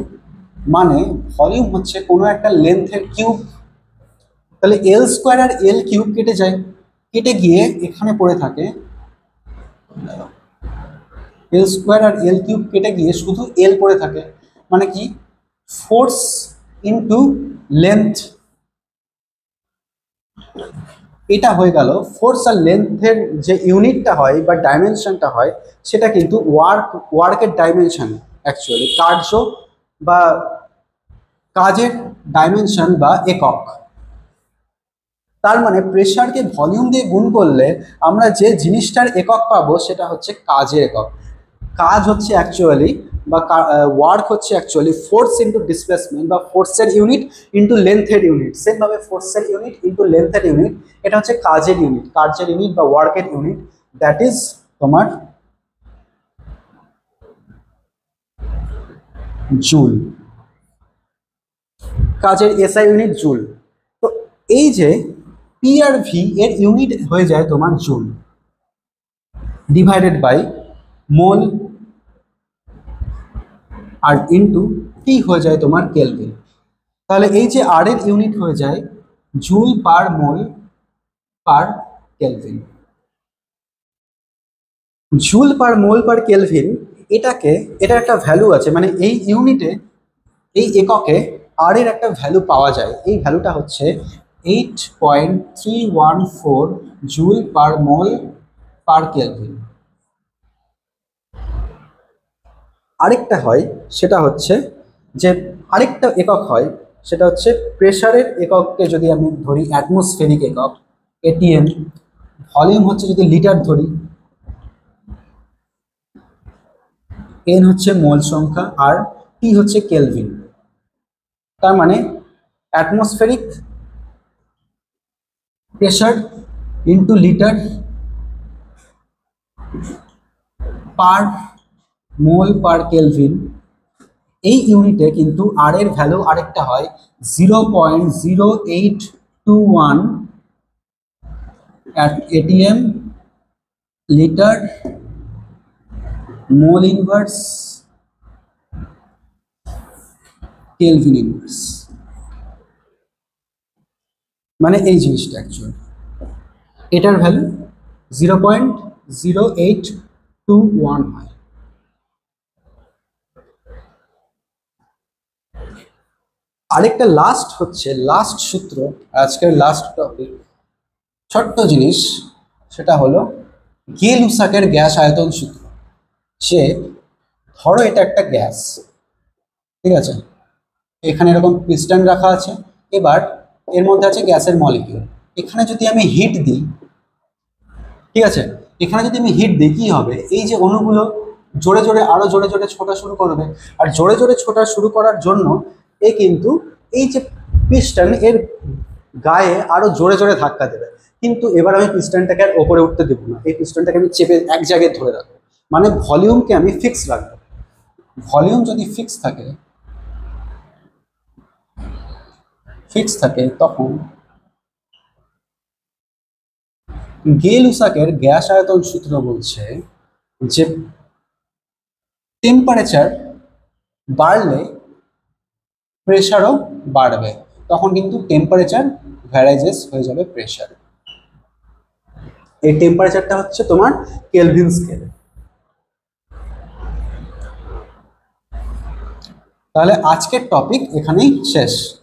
মানে ভলিউম হচ্ছে কোনো একটা লেন্থের কিউব, তাহলে এল স্কোয়ার আর এল কিউব কেটে যায়, কেটে গিয়ে এখানে পড়ে থাকে এল স্কোয়ার আর এল কিউব কেটে গিয়ে শুধু এল পড়ে থাকে, মানে কি ফোর্স ইন্টু লেন্থ। এটা হয়ে গেল ফোর্স আর লেন্থের যে ইউনিটটা হয় বা ডাইমেনশনটা হয়, সেটা কিন্তু ওয়ার্কের ডাইমেনশন, অ্যাকচুয়ালি কার্য বা কাজের ডাইমেনশন বা একক। তার মানে প্রেশারকে ভলিউম দিয়ে গুণ করলে আমরা যে জিনিসটার একক পাবো সেটা হচ্ছে কাজের একক। কাজ হচ্ছে অ্যাকচুয়ালি বা ওয়ার্ক হচ্ছে অ্যাকচুয়ালি ফোর্স ইন্টু ডিসপ্লেসমেন্ট বা ফোর্সের ইউনিট ইন্টু লেন্থের ইউনিট। সেমভাবে ফোর্সের ইউনিট ইন্টু লেন্থের ইউনিট, এটা হচ্ছে কাজের ইউনিট, কার্যের ইউনিট বা ওয়ার্কের ইউনিট, দ্যাট ইজ তোমার জুল। কাজের এসআই ইউনিট জুল। তো এই যে পি আর ভি এর ইউনিট হয়ে যায় তোমার জুল, ডিভাইডেড বাই মোল, আর ইন্টু টি হয়ে যায় তোমার কেলভিন। তাহলে এই যে আর এর ইউনিট হয়ে যায় joule per mole per kelvin. Joule per mole per kelvin, এটাকে, এটা একটা ভ্যালু আছে, মানে এই ইউনিটে, এই এককে আর এর একটা ভ্যালু পাওয়া যায়। এই ভ্যালুটা হচ্ছে 8.314 joule per mole per kelvin. আরেকটা হয়, সেটা হচ্ছে যে আরেকটা একক হয়, সেটা হচ্ছে প্রেসারের একককে যদি আমি ধরি অ্যাটমসফেরিক একক এটিএম, ভলিউম হচ্ছে যদি লিটার ধরি, এন হচ্ছে মোল সংখ্যা আর টি হচ্ছে কেলভিন। তার মানে atmospheric pressure into litre per mole per kelvin. এই ইউনিটে কিন্তু আর এর ভ্যালু আরেকটা হয় 0.0821 ATM litre mole inverse kelvin inverse. মানে এই জিনিসটা অ্যাকচুয়ালি এটার ভ্যালু 0.0821 হয়। আরেকটা লাস্ট হচ্ছে, লাস্ট সূত্র, আজকের লাস্ট টপিক, ছোট্ট জিনিস, সেটা হলো গে-লুসাকের গ্যাস আয়তন সূত্র। সে ধরো এটা একটা গ্যাস, ঠিক আছে, এখানে এরকম পিস্টন রাখা আছে, এবার এর মধ্যে আছে গ্যাসের মলিকিউল। এখানে যদি আমি হিট দিই, ঠিক আছে, এখানে যদি আমি হিট দিই কি হবে, এই যে অণুগুলো জোরে জোরে আরো জোরে জোরে ছোটা শুরু করবে, আর জোরে জোরে ছোটা শুরু করার জন্য এ কিন্তু এই যে পিস্টন এর গায়ে আরো জোরে জোরে ধাক্কা দেবে। কিন্তু এবার আমি পিস্টনটাকে আর ওপরে উঠতে দেবো না, এই পিস্টনটাকে আমি চেপে এক জায়গায় ধরে রাখবো। মানে ভলিউমকে আমি ফিক্স রাখবো। ভলিউম যদি ফিক্স থাকে তখন গে-লুসাকের গ্যাস আয়তন সূত্র বলছে যে টেম্পারেচার বাড়লে প্রেশারও বাড়বে, তখন কিন্তু টেম্পারেচার ভ্যারাইজেস হয়ে যাবে প্রেশার। এই টেম্পারেচারটা হচ্ছে তোমার কেলভিন স্কেলে। তাহলে আজকের টপিক এখানেই শেষ।